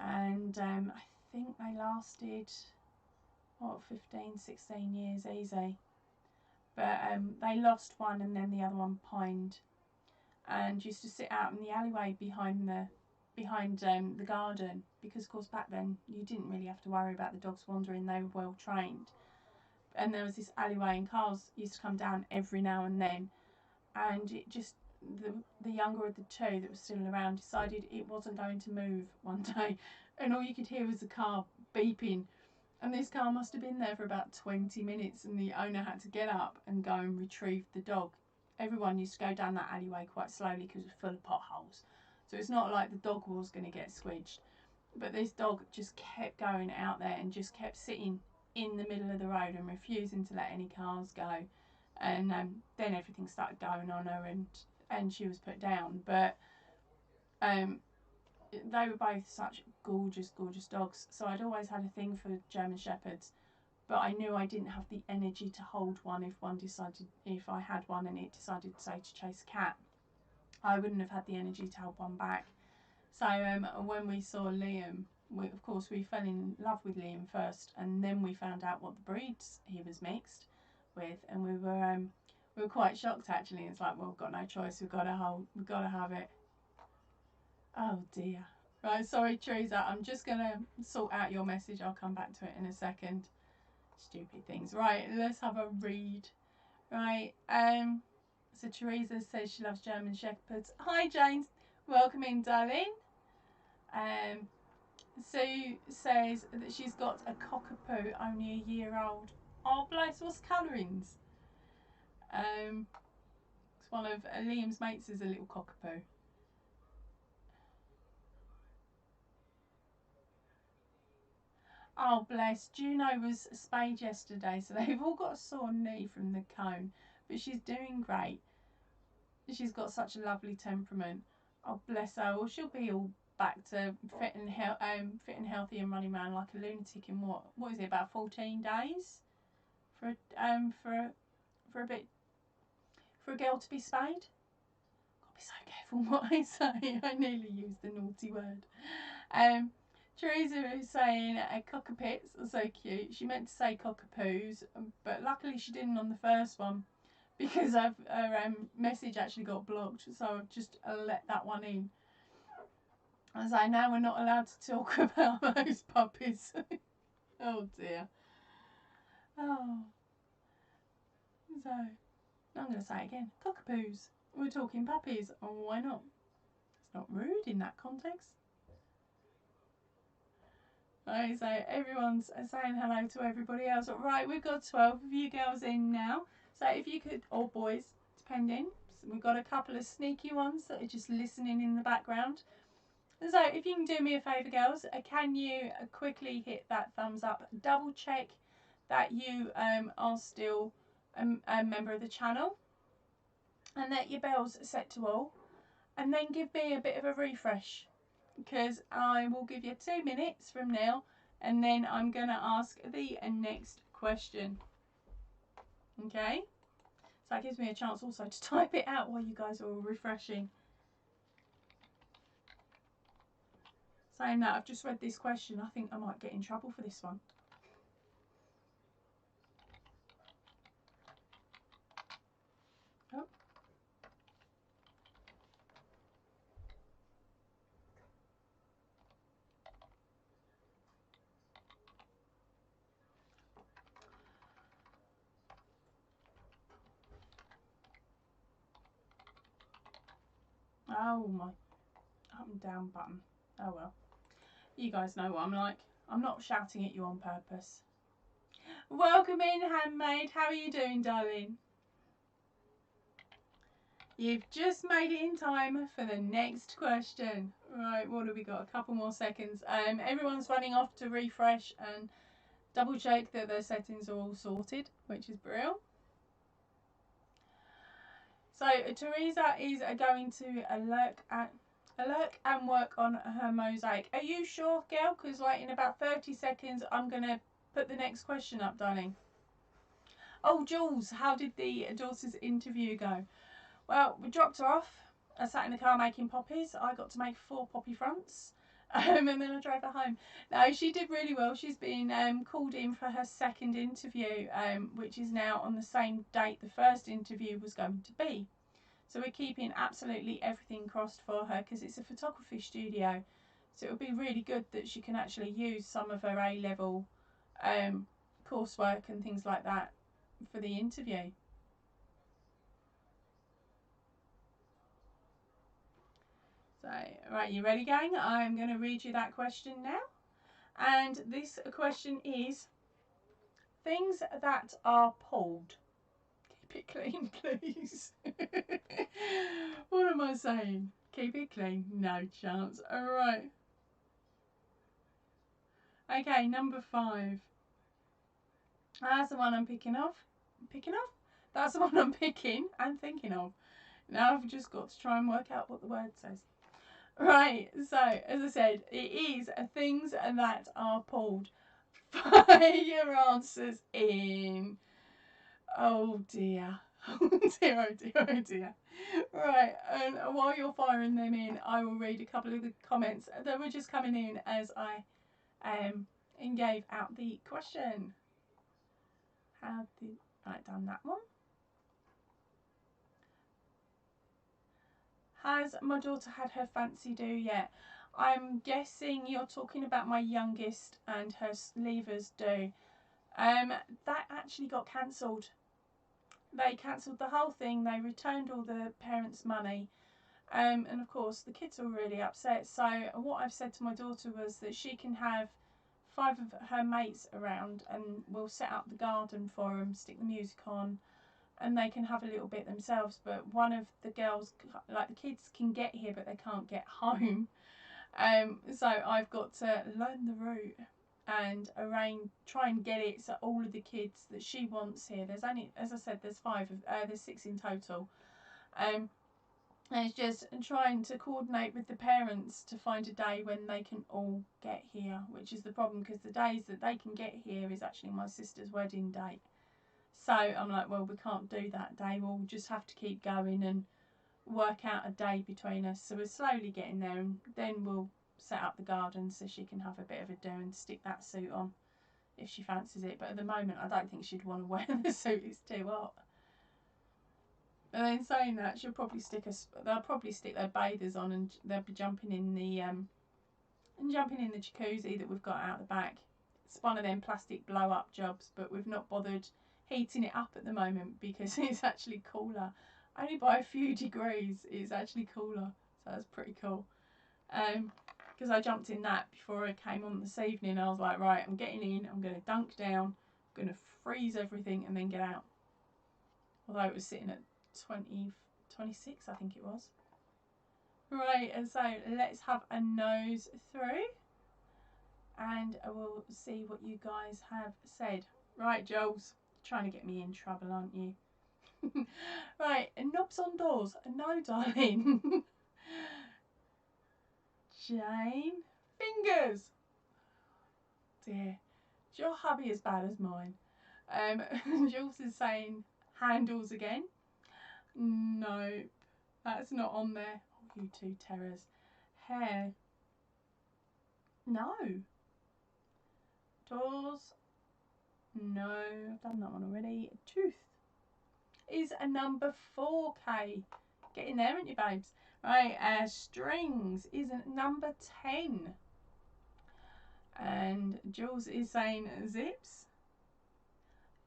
and I think they lasted, what, 15, 16 years easy. But they lost one, and then the other one pined, and used to sit out in the alleyway behind the garden, because of course back then you didn't really have to worry about the dogs wandering. They were well trained, and there was this alleyway, and cars used to come down every now and then, and it just, the younger of the two that was still around decided it wasn't going to move one day, and all you could hear was the car beeping. And this car must have been there for about 20 minutes, and the owner had to get up and go and retrieve the dog. Everyone used to go down that alleyway quite slowly because it was full of potholes. So it's not like the dog was going to get squidged. But this dog just kept going out there and just kept sitting in the middle of the road and refusing to let any cars go. And then everything started going on her, and she was put down. But they were both such gorgeous dogs, so I'd always had a thing for German Shepherds, but I knew I didn't have the energy to hold one if I had one and it decided, say, to chase a cat. I wouldn't have had the energy to hold one back. So when we saw Liam, of course we fell in love with Liam first, and then we found out what the breeds he was mixed with, and we were quite shocked actually. It's like, well, we've got no choice, we've got to have it. Oh dear. Right, sorry Teresa, I'm just going to sort out your message. I'll come back to it in a second. Stupid things. Right, let's have a read. Right, so Teresa says she loves German Shepherds. Hi Jane, welcome in darling. Sue says that she's got a cockapoo, only a year old. Oh bless, what's colourings? It's one of Liam's mates is a little cockapoo. Oh bless, Juno was spayed yesterday, so they've all got a sore knee from the cone, but she's doing great. She's got such a lovely temperament. Oh bless her. Well, she'll be all back to fit and healthy and running around like a lunatic in what is it, about 14 days for a girl to be spayed. Gotta be so careful what I say. I nearly used the naughty word. Teresa is saying cockapits are so cute. She meant to say cockapoos, but luckily she didn't on the first one, because her message actually got blocked, so I've just let that one in. As I know, we're not allowed to talk about those puppies. Oh dear. Oh. So, I'm going to say it again. Cockapoos. We're talking puppies. Oh, why not? It's not rude in that context. Right, so everyone's saying hello to everybody else. Right, we've got 12 of you girls in now. So if you could, or boys, depending. So we've got a couple of sneaky ones that are just listening in the background. So if you can do me a favour, girls, can you quickly hit that thumbs up, double check that you are still a member of the channel, and that your bell's set to all, and then give me a bit of a refresh, because I will give you 2 minutes from now, and then I'm going to ask the next question. Okay, so that gives me a chance also to type it out while you guys are all refreshing. Saying that, I've just read this question. I think I might get in trouble for this one. Oh. Oh, my up and down button. Oh well. You guys know what I'm like. I'm not shouting at you on purpose. Welcome in, Handmade. How are you doing, darling? You've just made it in time for the next question. Right, what have we got? A couple more seconds. Everyone's running off to refresh and double check that their settings are all sorted, which is brilliant. So Teresa is going to alert and work on her mosaic. Are you sure, girl? Because like in about 30 seconds, I'm going to put the next question up, darling. Oh, Jules, how did the daughter's interview go? Well, we dropped her off. I sat in the car making poppies. I got to make 4 poppy fronts. And then I drove her home. No, she did really well. She's been called in for her second interview, which is now on the same date the first interview was going to be. So we're keeping absolutely everything crossed for her because it's a photography studio. So it'll be really good that she can actually use some of her A-level coursework and things like that for the interview. So, right, you ready, gang? I'm going to read you that question now. And this question is, things that are pulled. Keep it clean, please. What am I saying? Keep it clean. No chance. All right. Okay, number 5. That's the one I'm picking off. That's the one I'm picking and thinking of. Now I've just got to try and work out what the word says. Right, so as I said, it is things that are pulled. Fire your answers in. Oh dear. Oh dear, oh dear, oh dear. Right, and while you're firing them in, I will read a couple of the comments that were just coming in as I gave out the question. How did I done that one? Has my daughter had her fancy do yet? I'm guessing you're talking about my youngest and her leavers do. That actually got cancelled. They cancelled the whole thing. They returned all the parents' money. And of course the kids were really upset. So what I've said to my daughter was that she can have 5 of her mates around and we'll set up the garden for them, stick the music on, and they can have a little bit themselves. But one of the girls, like the kids can get here but they can't get home. So I've got to learn the route and try and get it so all of the kids that she wants here. There's only, as I said, there's 6 in total. And it's just trying to coordinate with the parents to find a day when they can all get here, which is the problem because the days that they can get here is actually my sister's wedding date. So I'm like, well, we can't do that day. We'll just have to keep going and work out a day between us. So we're slowly getting there, and then we'll set up the garden so she can have a bit of a do and stick that suit on if she fancies it. But at the moment, I don't think she'd want to wear the suit. It's too hot. And then saying that, they'll probably stick their bathers on, and they'll be jumping in the jacuzzi that we've got out the back. It's one of them plastic blow up jobs, but we've not bothered heating it up at the moment because it's actually cooler. Only by a few degrees it's actually cooler, so that's pretty cool. Because I jumped in that before I came on this evening. I was like, right, I'm getting in, I'm going to dunk down, I'm going to freeze everything and then get out. Although it was sitting at 26, I think it was. Right, and so let's have a nose through and we'll see what you guys have said. Right, Jules, trying to get me in trouble, aren't you? Right, knobs on doors. No, darling. Jane, fingers. Dear, is your hubby as bad as mine? Jules is saying handles again. Nope, that's not on there. Oh, you two terrors. Hair. No. Doors. No, I've done that one already. Tooth is a number 4K. Getting there, aren't you, babes? Right, strings is a number 10. And Jules is saying zips.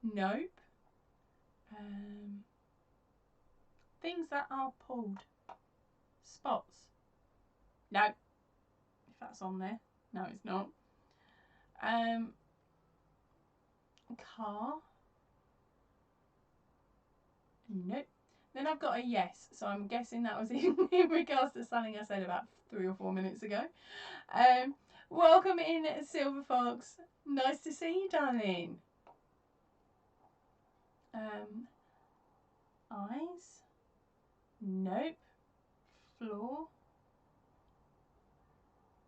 Nope. Things that are pulled. spots. No, if that's on there. No, it's not. Car. Nope. Then I've got a yes, so I'm guessing that was in regards to something I said about 3 or 4 minutes ago. Welcome in, Silver Fox. Nice to see you, darling. Eyes. Nope. Floor.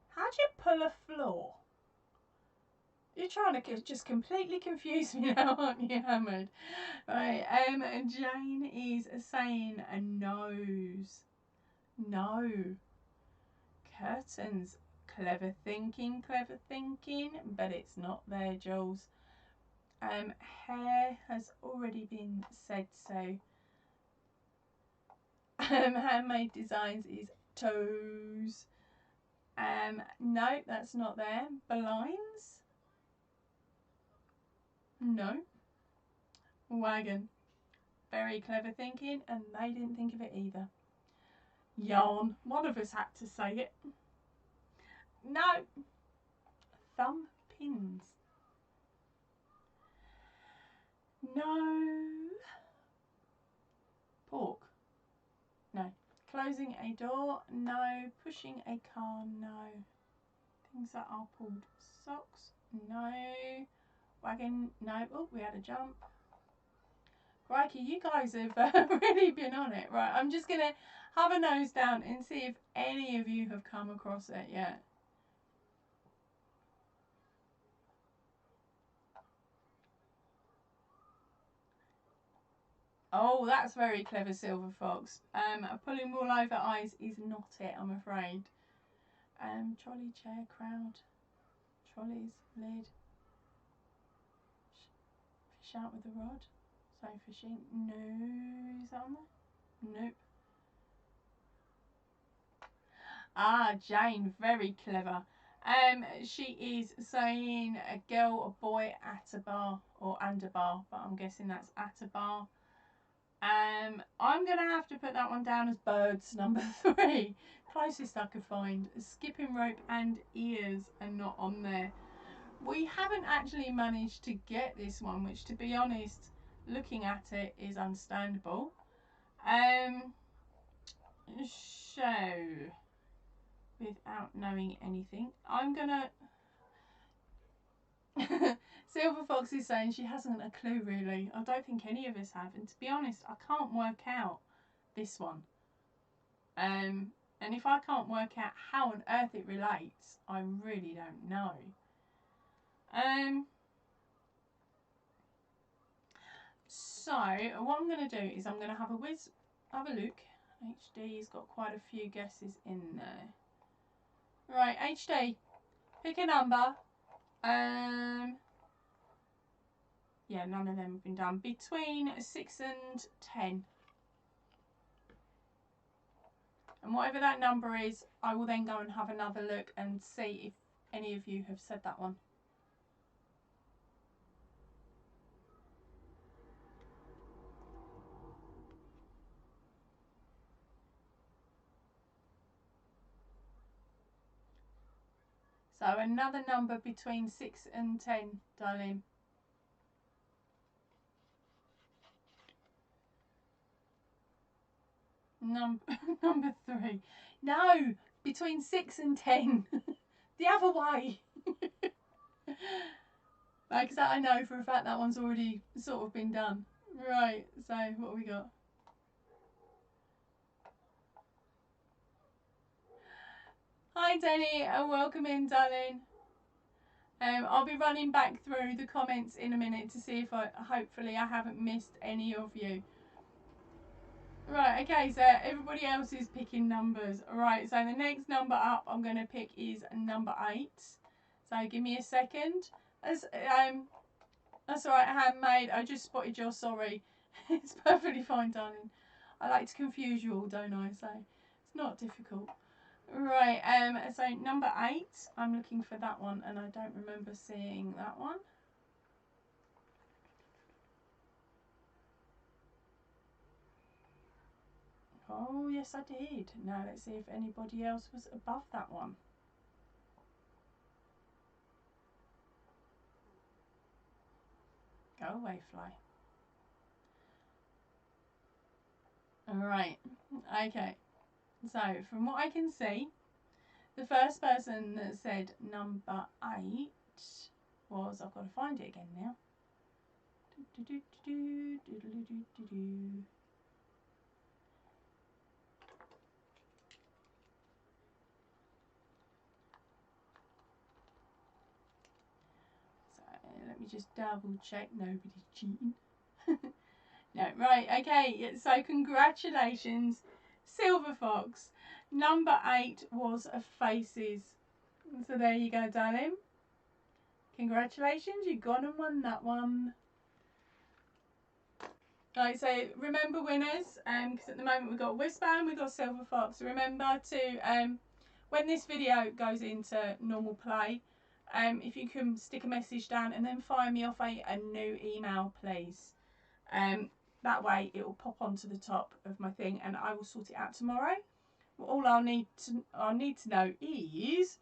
How do you pull a floor? You're trying to just completely confuse me now, aren't you, Hammered? Right, Jane is saying a nose. No. Curtains. Clever thinking, but it's not there, Jules. Hair has already been said, so. Handmade designs is toes. No, that's not there. Blinds. No. Wagon. Very clever thinking, and they didn't think of it either. Yarn. One of us had to say it. No. Thumb pins. No. Pork. No. Closing a door. No. Pushing a car. No. Things that are pulled. Socks. No. Wagon. No. Oh, we had a jump. Crikey, you guys have really been on it. Right, I'm just going to have a nose down and see if any of you have come across it yet. Oh, that's very clever, Silver Fox. Pulling wool over eyes is not it, I'm afraid. Trolley, chair, crowd. Trolleys, lid. Fish out with a rod. So fishing. No, is that on there? Nope. Ah, Jane, very clever. She is saying a girl or boy at a bar or and a bar, but I'm guessing that's at a bar. I'm gonna have to put that one down as birds, number 3. Closest I could find. Skipping rope and ears are not on there. We haven't actually managed to get this one, which, to be honest, looking at it is understandable. So, without knowing anything, I'm gonna. Silver Fox is saying she hasn't a clue, really. I don't think any of us have, and to be honest, I can't work out this one. And if I can't work out how on earth it relates, I really don't know. So what I'm going to do is I'm going to have a look. HD's got quite a few guesses in there. Right, HD, pick a number. Yeah, none of them have been done. Between 6 and 10. And whatever that number is, I will then go and have another look and see if any of you have said that one. So another number between 6 and 10, darling. Number 3. No, between 6 and 10. The other way. Like that, I know for a fact that one's already sort of been done. Right, so what have we got? Hi Denny, and welcome in, darling. I'll be running back through the comments in a minute to see if hopefully I haven't missed any of you. Right, okay, so everybody else is picking numbers. Right, so the next number up I'm going to pick is number 8. So give me a second. That's alright, Handmade. I just spotted your sorry. It's perfectly fine, darling. I like to confuse you all, don't I? So it's not difficult. Right, so number 8, I'm looking for that one and I don't remember seeing that one. Oh, yes, I did. Now let's see if anybody else was above that one. Go away, fly. Alright, okay. So, from what I can see, the first person that said number 8 was, I've got to find it again now. Let me just double check nobody's cheating. No, right, okay, so congratulations, Silver Fox. Number 8 was Faces. So there you go, darling. Congratulations, you got and won that one. Right, so remember winners, because at the moment we've got Whisper and we've got Silver Fox. Remember to, when this video goes into normal play, if you can stick a message down and then fire me off a new email, please. That way it will pop onto the top of my thing and I will sort it out tomorrow. All I'll need to know is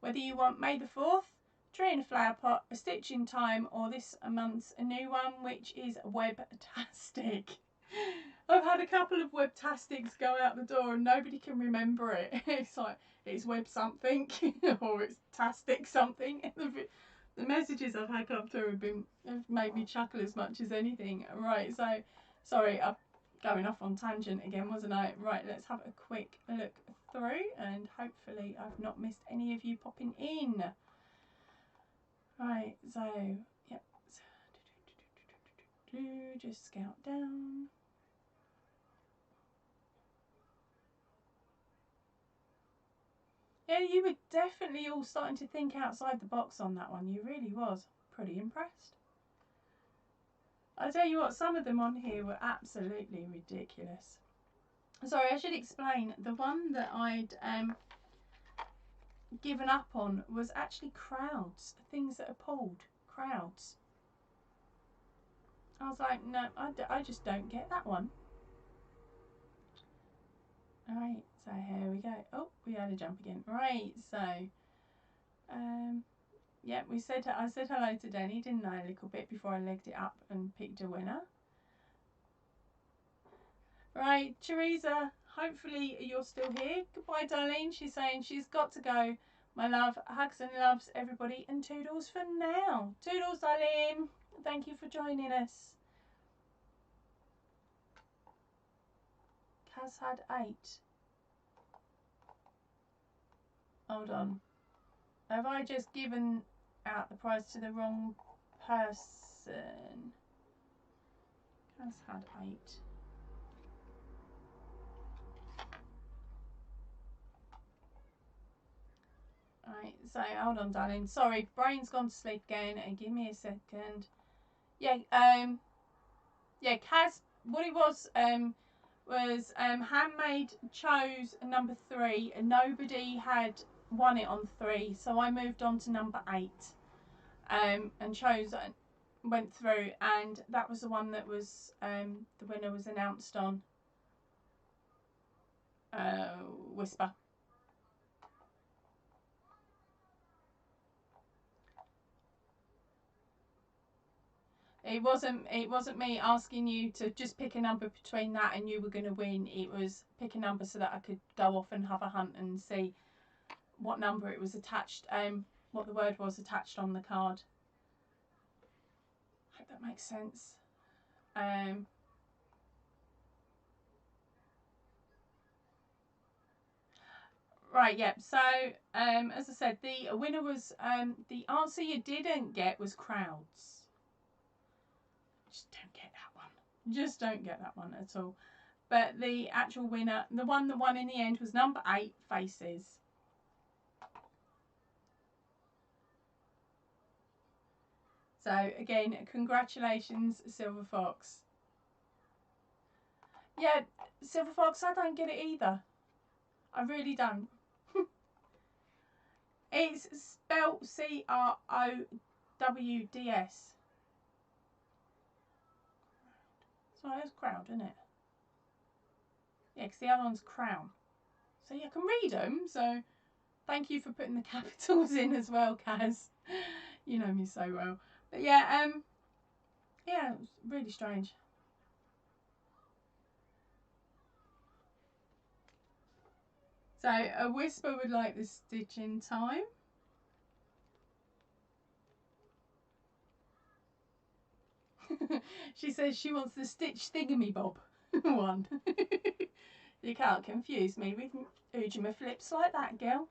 whether you want May the 4th, Tree in a Flower Pot, A Stitch in Time, or this month's a new one, which is Webtastic. I've had a couple of Webtastics go out the door and nobody can remember it. It's like, it's Web something or it's Tastic something. The messages I've had come through have made me chuckle as much as anything. Right, so, sorry, I'm going off on tangent again, wasn't I? Right, let's have a quick look through and hopefully I've not missed any of you popping in. Right, so, yep. Just scout down. Yeah, you were definitely all starting to think outside the box on that one. You really was. Pretty impressed. I tell you what, some of them on here were absolutely ridiculous. Sorry, I should explain. The one that I'd given up on was actually crowds. Things that are pulled. Crowds. I was like, no, I just don't get that one. Alright, so here we go. Oh, we had a jump again. Right, so yeah, I said hello to Denny, didn't I, a little bit before I legged it up and picked a winner. Right, Teresa, hopefully you're still here. Goodbye, Darlene. She's saying she's got to go. My love, hugs and loves, everybody, and toodles for now. Toodles, Darlene. Thank you for joining us. Kaz had 8. Hold on. Have I just given out the prize to the wrong person? Kaz had 8. Right, so hold on, darling. Sorry, brain's gone to sleep again. And give me a second. Yeah, yeah, Kaz. What it was Handmade chose number 3, and nobody had won it on 3, so I moved on to number 8, and chose went through, and that was the one that was the winner was announced on Whisper. It wasn't me asking you to just pick a number between that and you were going to win. It was pick a number so that I could go off and have a hunt and see what number it was attached, what the word was attached on the card. I hope that makes sense. Right, yeah, so as I said, the winner was, the answer you didn't get was crowds. Just don't get that one. Just don't get that one at all. But the actual winner, the one that won in the end, was number 8, Faces. So again, congratulations, Silver Fox. Yeah, Silver Fox, I don't get it either. I really don't. It's spelled C-R-O-W-D-S. So it's crowd, isn't it? Yeah, because the other one's crown. So yeah, I can read them. So thank you for putting the capitals in as well, Kaz. You know me so well. But yeah, yeah, it was really strange. So a Whisper would like the stitching time. She says she wants the stitch thingamabob one. You can't confuse me with Ujima flips like that, girl.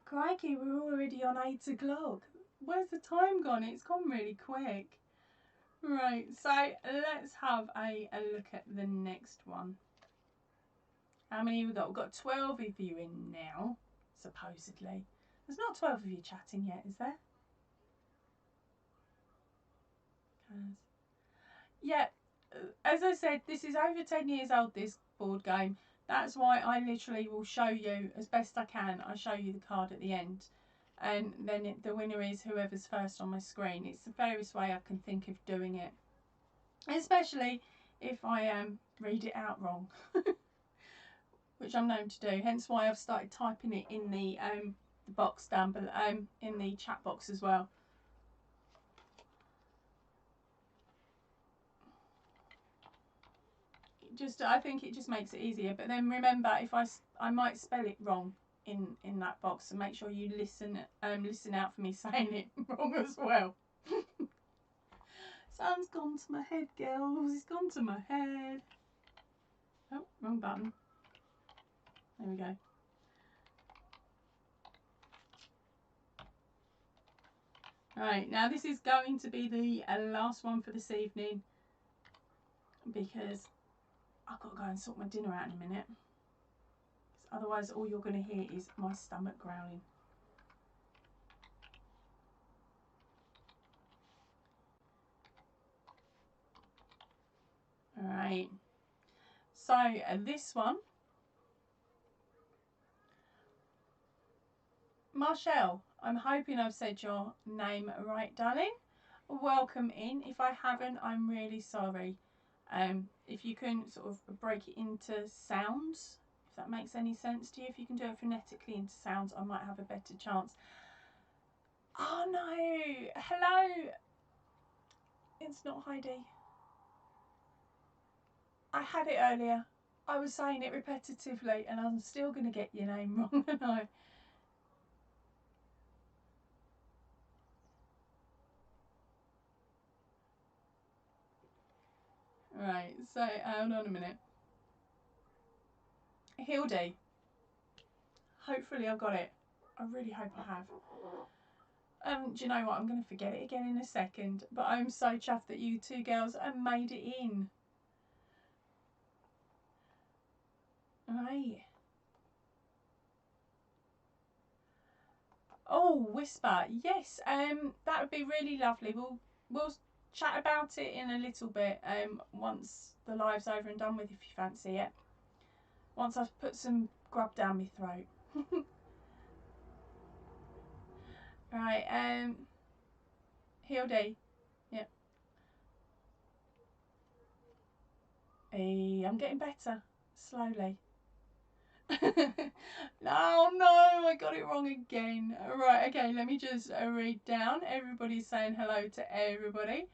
Crikey, we're already on 8 o'clock. Where's the time gone? It's gone really quick. Right, so let's have a look at the next one. How many have we got? We've got 12 of you in now, supposedly. There's not 12 of you chatting yet, is there? Yeah, as I said, this is over 10 years old, this board game. That's why I literally will show you as best I can. I show you the card at the end. And then the winner is whoever's first on my screen. It's the fairest way I can think of doing it. Especially if I read it out wrong. Which I'm known to do. Hence why I've started typing it in the box down below, in the chat box as well. I think it just makes it easier. But then remember, if I might spell it wrong in that box, so make sure you listen out for me saying it wrong as well. Sun's gone to my head, girls. It's gone to my head. Oh, wrong button. There we go. Right, now this is going to be the last one for this evening because I've got to go and sort my dinner out in a minute. Otherwise, all you're going to hear is my stomach growling. Alright, so this one, Marshall, I'm hoping I've said your name right, darling. Welcome in. If I haven't, I'm really sorry. If you can sort of break it into sounds, if that makes any sense to you, if you can do it phonetically into sounds, I might have a better chance. Oh no, hello. It's not Heidi. I had it earlier. I was saying it repetitively and I'm still going to get your name wrong, and I. Right, so hold on a minute. Hildy. Hopefully I got it. I really hope I have. Do you know what? I'm going to forget it again in a second, but I'm so chuffed that you two girls have made it in. Right. Oh, Whisper. Yes, that would be really lovely. We'll chat about it in a little bit once the live's over and done with, if you fancy it. Once I've put some grub down my throat. Right, Hildy. Yep. Hey, I'm getting better. Slowly. Oh no, I got it wrong again. Right, okay, let me just read down. Everybody's saying hello to everybody.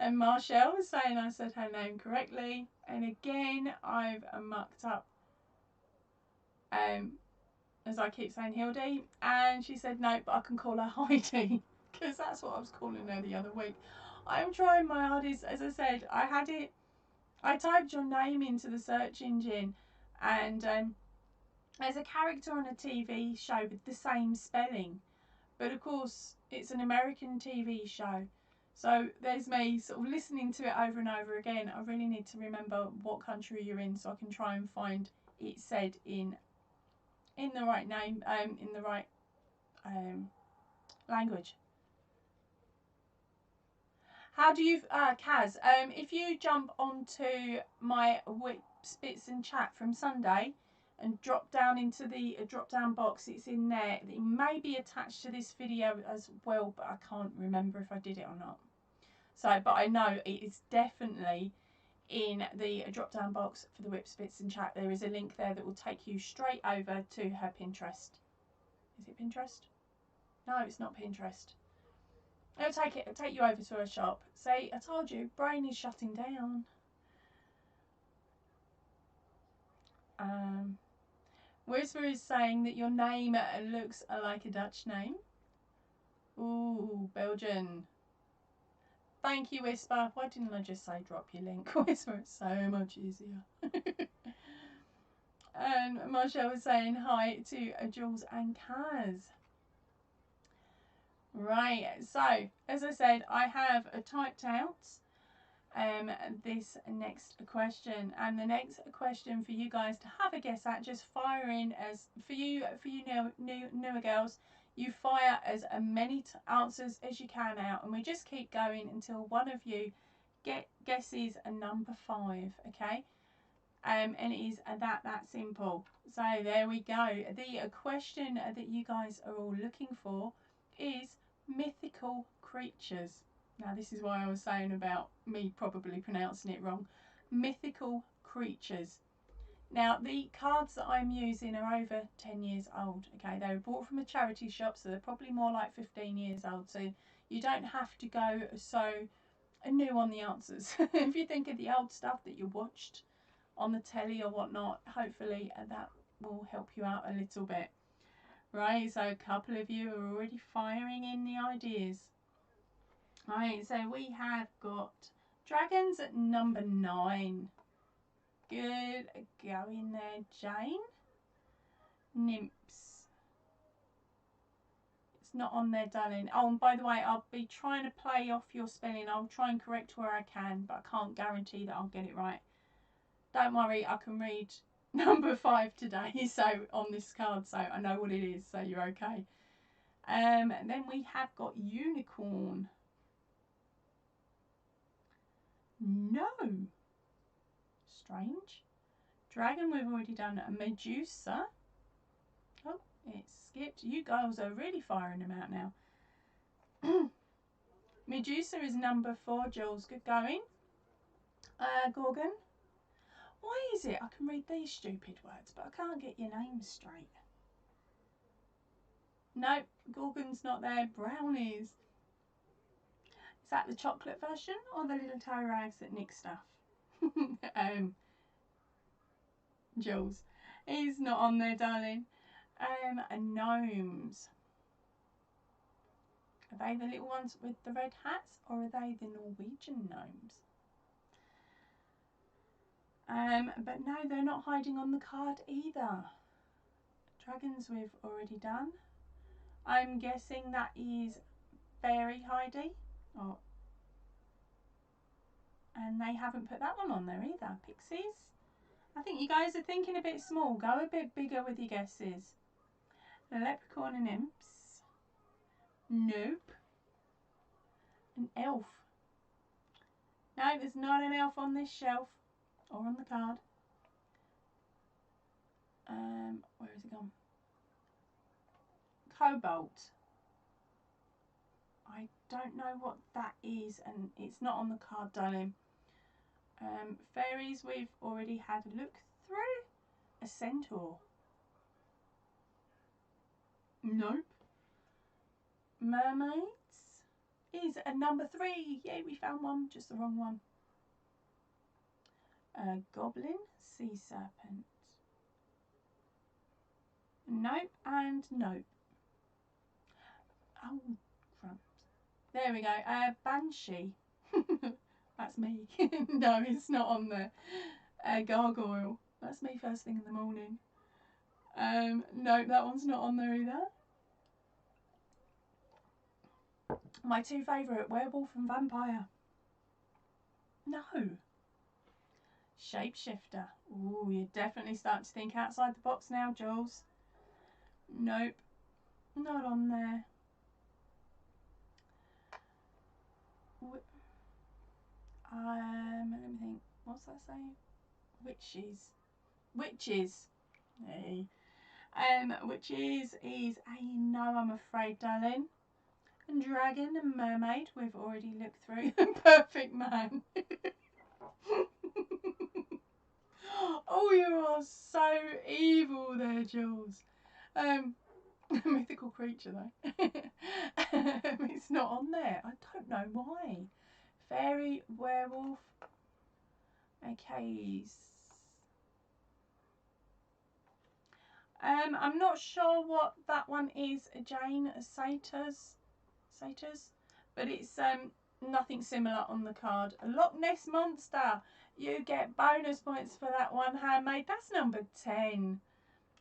And Marshall was saying I said her name correctly. And again, I've mucked up, as I keep saying, Hildy. And she said no, but I can call her Heidi, because that's what I was calling her the other week. I'm trying my hardest. As I said, I typed your name into the search engine, and there's a character on a TV show with the same spelling, but of course it's an American TV show, so there's me sort of listening to it over and over again. I really need to remember what country you're in so I can try and find it said in the right name, in the right language. How do you, Kaz, if you jump onto my Whip Spits and Chat from Sunday, and drop down into the drop down box. It's in there. It may be attached to this video as well, but I can't remember if I did it or not. So, but I know it is definitely in the drop down box for the Whips, Bits and Chat. There is a link there that will take you straight over to her Pinterest. Is it Pinterest? No, it's not Pinterest. It'll take you over to her shop. Say, I told you, brain is shutting down. Whisper is saying that your name looks like a Dutch name. Ooh, Belgian. Thank you, Whisper. Why didn't I just say drop your link? Whisper, it's so much easier. And Marshall was saying hi to Jules and Kaz. Right, so as I said, I have typed out this next question, and the next question for you guys to have a guess at, just fire in as for you newer girls, you fire as many answers as you can out, and we just keep going until one of you guesses a number 5, okay? And it is that simple. So there we go. The question that you guys are all looking for is mythical creatures. Now this is why I was saying about me probably pronouncing it wrong. Mythical creatures. Now the cards that I'm using are over 10 years old. Okay, they were bought from a charity shop, so they're probably more like 15 years old. So you don't have to go so new on the answers. If you think of the old stuff that you watched on the telly or whatnot, hopefully that will help you out a little bit. Right, so a couple of you are already firing in the ideas. Right, so we have got dragons at number 9. Good going there, Jane. Nymphs. It's not on there, darling. Oh, and by the way, I'll be trying to play off your spelling. I'll try and correct where I can, but I can't guarantee that I'll get it right. Don't worry, I can read number 5 today, so on this card, so I know what it is, so you're okay. And then we have got unicorn. No. Strange. Dragon, we've already done. A Medusa. Oh, it skipped. You girls are really firing them out now. Medusa is number 4, Jules. Good going. Gorgon. Why is it I can read these stupid words, but I can't get your name straight? Nope, Gorgon's not there. Brownies. Is that the chocolate version or the little toe rags that nick stuff? Jules. He's not on there, darling. Gnomes. Are they the little ones with the red hats, or are they the Norwegian gnomes? But no, they're not hiding on the card either. Dragons we've already done. I'm guessing that is Fairy Heidi. Oh. And they haven't put that one on there either. Pixies. I think you guys are thinking a bit small. Go a bit bigger with your guesses. Leprechaun and imps. Nope. An elf. No, there's not an elf on this shelf or on the card. Where has it gone? Cobalt. I don't know what that is, and it's not on the card, darling. Fairies we've already had a look through. A centaur. Nope. Mermaids is a number 3. Yay, we found one, just the wrong one. Goblin, sea serpent. Nope and nope. Oh, crumbs. There we go. Banshee. That's me. No, it's not on there. Gargoyle. That's me first thing in the morning. No, that one's not on there either. My 2 favourite, werewolf and vampire. No. Shapeshifter. Ooh, you're definitely starting to think outside the box now, Jules. Nope. Not on there. Let me think. What's that saying? Witches. Witches. Hey. Which is a no, I'm afraid, darling. And dragon and mermaid, we've already looked through. Perfect man. Oh, you are so evil there, Jules. Mythical creature though. It's not on there. I don't know why. Fairy, werewolf. Okay. I'm not sure what that one is, Jane. Satyrs, but it's nothing similar on the card. A Loch Ness monster. You get bonus points for that one, handmade. That's number 10.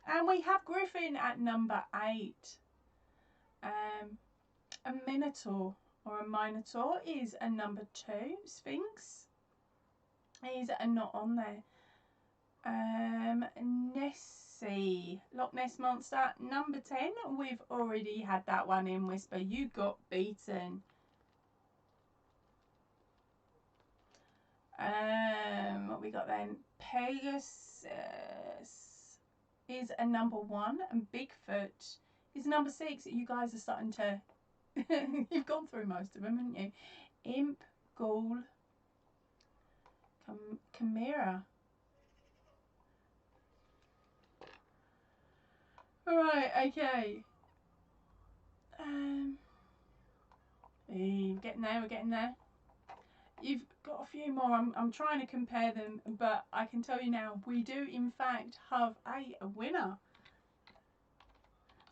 And we have Griffin at number 8. A Minotaur or a Minotaur is a number 2. Sphinx is not on there. Nessie, Loch Ness monster, number 10. We've already had that one in, Whisper. You got beaten. What we got then? Pegasus is a number 1, and Bigfoot is number 6. You guys are starting to you've gone through most of them, haven't you? Imp, Ghoul, Chimera. Alright, okay. We're getting there. You've got a few more. I'm trying to compare them, but I can tell you now, we do in fact have a winner.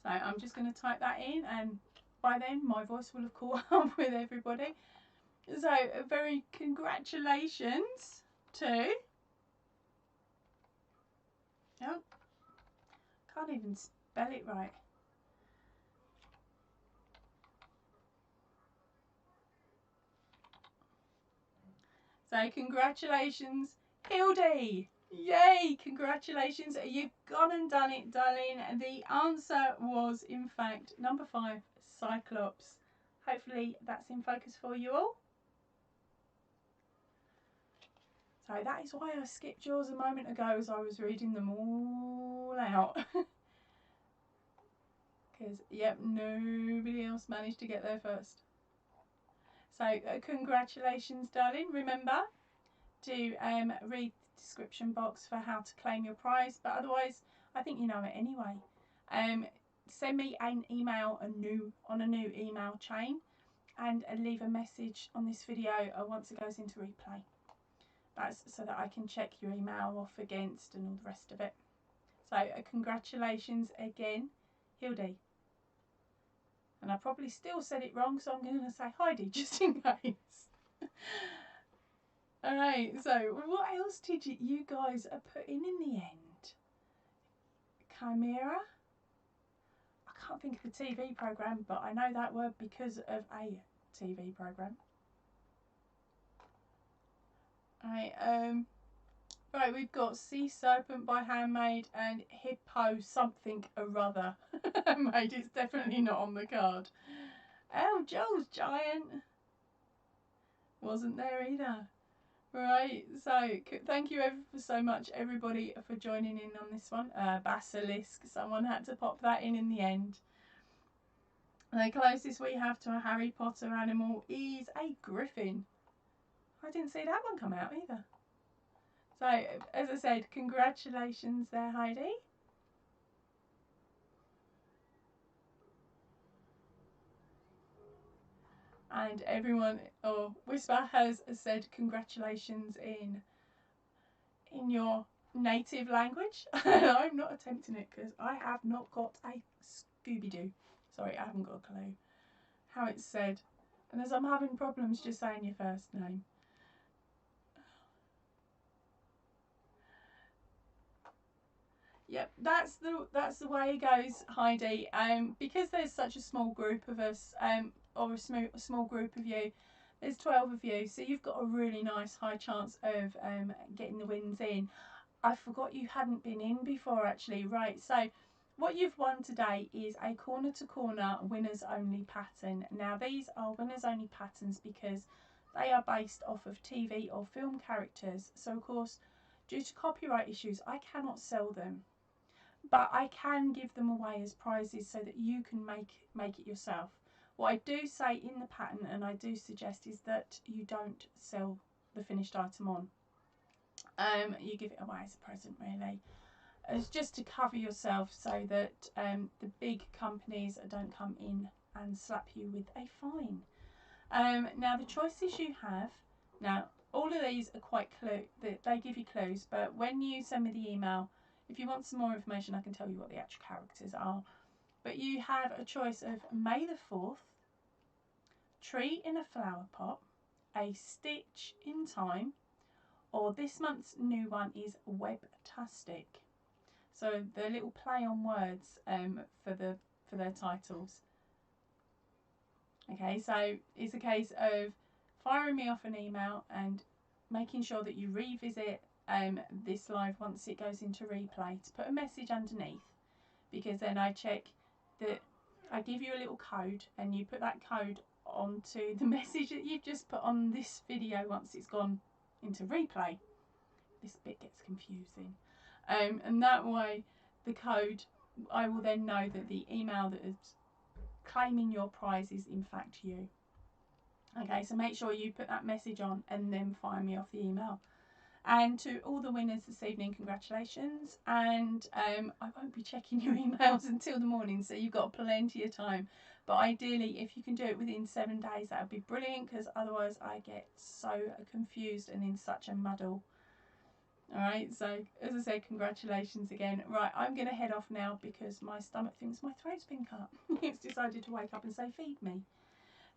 So I'm just going to type that in, and by then my voice will have caught up with everybody. So very congratulations to... Oh, can't even spell it right. So congratulations, Hildy. Yay, congratulations. You've gone and done it, darling. The answer was, in fact, number 5, Cyclops. Hopefully that's in focus for you all. So that is why I skipped yours a moment ago, as I was reading them all out. Because, yep, nobody else managed to get there first. So congratulations, darling. Remember to read the description box for how to claim your prize, but otherwise I think you know it anyway. Send me an email on a new email chain, and leave a message on this video once it goes into replay. That's so that I can check your email off against and all the rest of it. So congratulations again, Hildy. And I probably still said it wrong, so I'm going to say Heidi just in case. Alright, so what else did you guys put in the end? Chimera? I can't think of the TV programme, but I know that word because of a TV programme. Right, we've got Sea Serpent by Handmade and Hippo something or other. Handmade, it's definitely not on the card. Oh, Joel's Giant wasn't there either. Right, so thank you so much, everybody, for joining in on this one. Basilisk, someone had to pop that in the end. The closest we have to a Harry Potter animal is a griffin. I didn't see that one come out either. So, as I said, congratulations there, Heidi. And everyone, or Whisper has said congratulations in your native language. I'm not attempting it because I have not got a Scooby-Doo. Sorry, I haven't got a clue how it's said. And as I'm having problems just saying your first name. Yep, that's the way it goes, Heidi. Because there's such a small group of us, or a small group of you, there's 12 of you, so you've got a really nice high chance of getting the wins in. I forgot you hadn't been in before, actually. Right, so what you've won today is a corner to corner winners only pattern. Now these are winners only patterns because they are based off of TV or film characters, so of course due to copyright issues I cannot sell them. but I can give them away as prizes so that you can make it yourself. What I do say in the pattern, and I do suggest, is that you don't sell the finished item on. You give it away as a present, really. It's just to cover yourself so that the big companies don't come in and slap you with a fine. Now the choices you have, now all of these are quite they give you clues, but when you send me the email, if you want some more information, I can tell you what the actual characters are. But you have a choice of May the 4th, Tree in a Flower Pot, A Stitch in Time, or this month's new one is Webtastic. So the little play on words for their titles. Okay, so it's a case of firing me off an email and making sure that you revisit this live once it goes into replay to put a message underneath, because then I check that I give you a little code and you put that code onto the message that you've just put on this video once it's gone into replay. This bit gets confusing. And that way the code, I will then know that the email that is claiming your prize is in fact you. Okay, so make sure you put that message on and then fire me off the email. And to all the winners this evening, congratulations. And I won't be checking your emails until the morning, so you've got plenty of time. But ideally, if you can do it within 7 days, that would be brilliant, because otherwise I get so confused and in such a muddle. Alright, so as I said, congratulations again. Right, I'm going to head off now because my stomach thinks my throat's been cut. It's decided to wake up and say, feed me.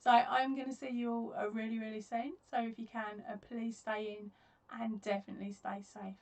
So I'm going to see you all really, really soon. So if you can, please stay in and definitely stay safe.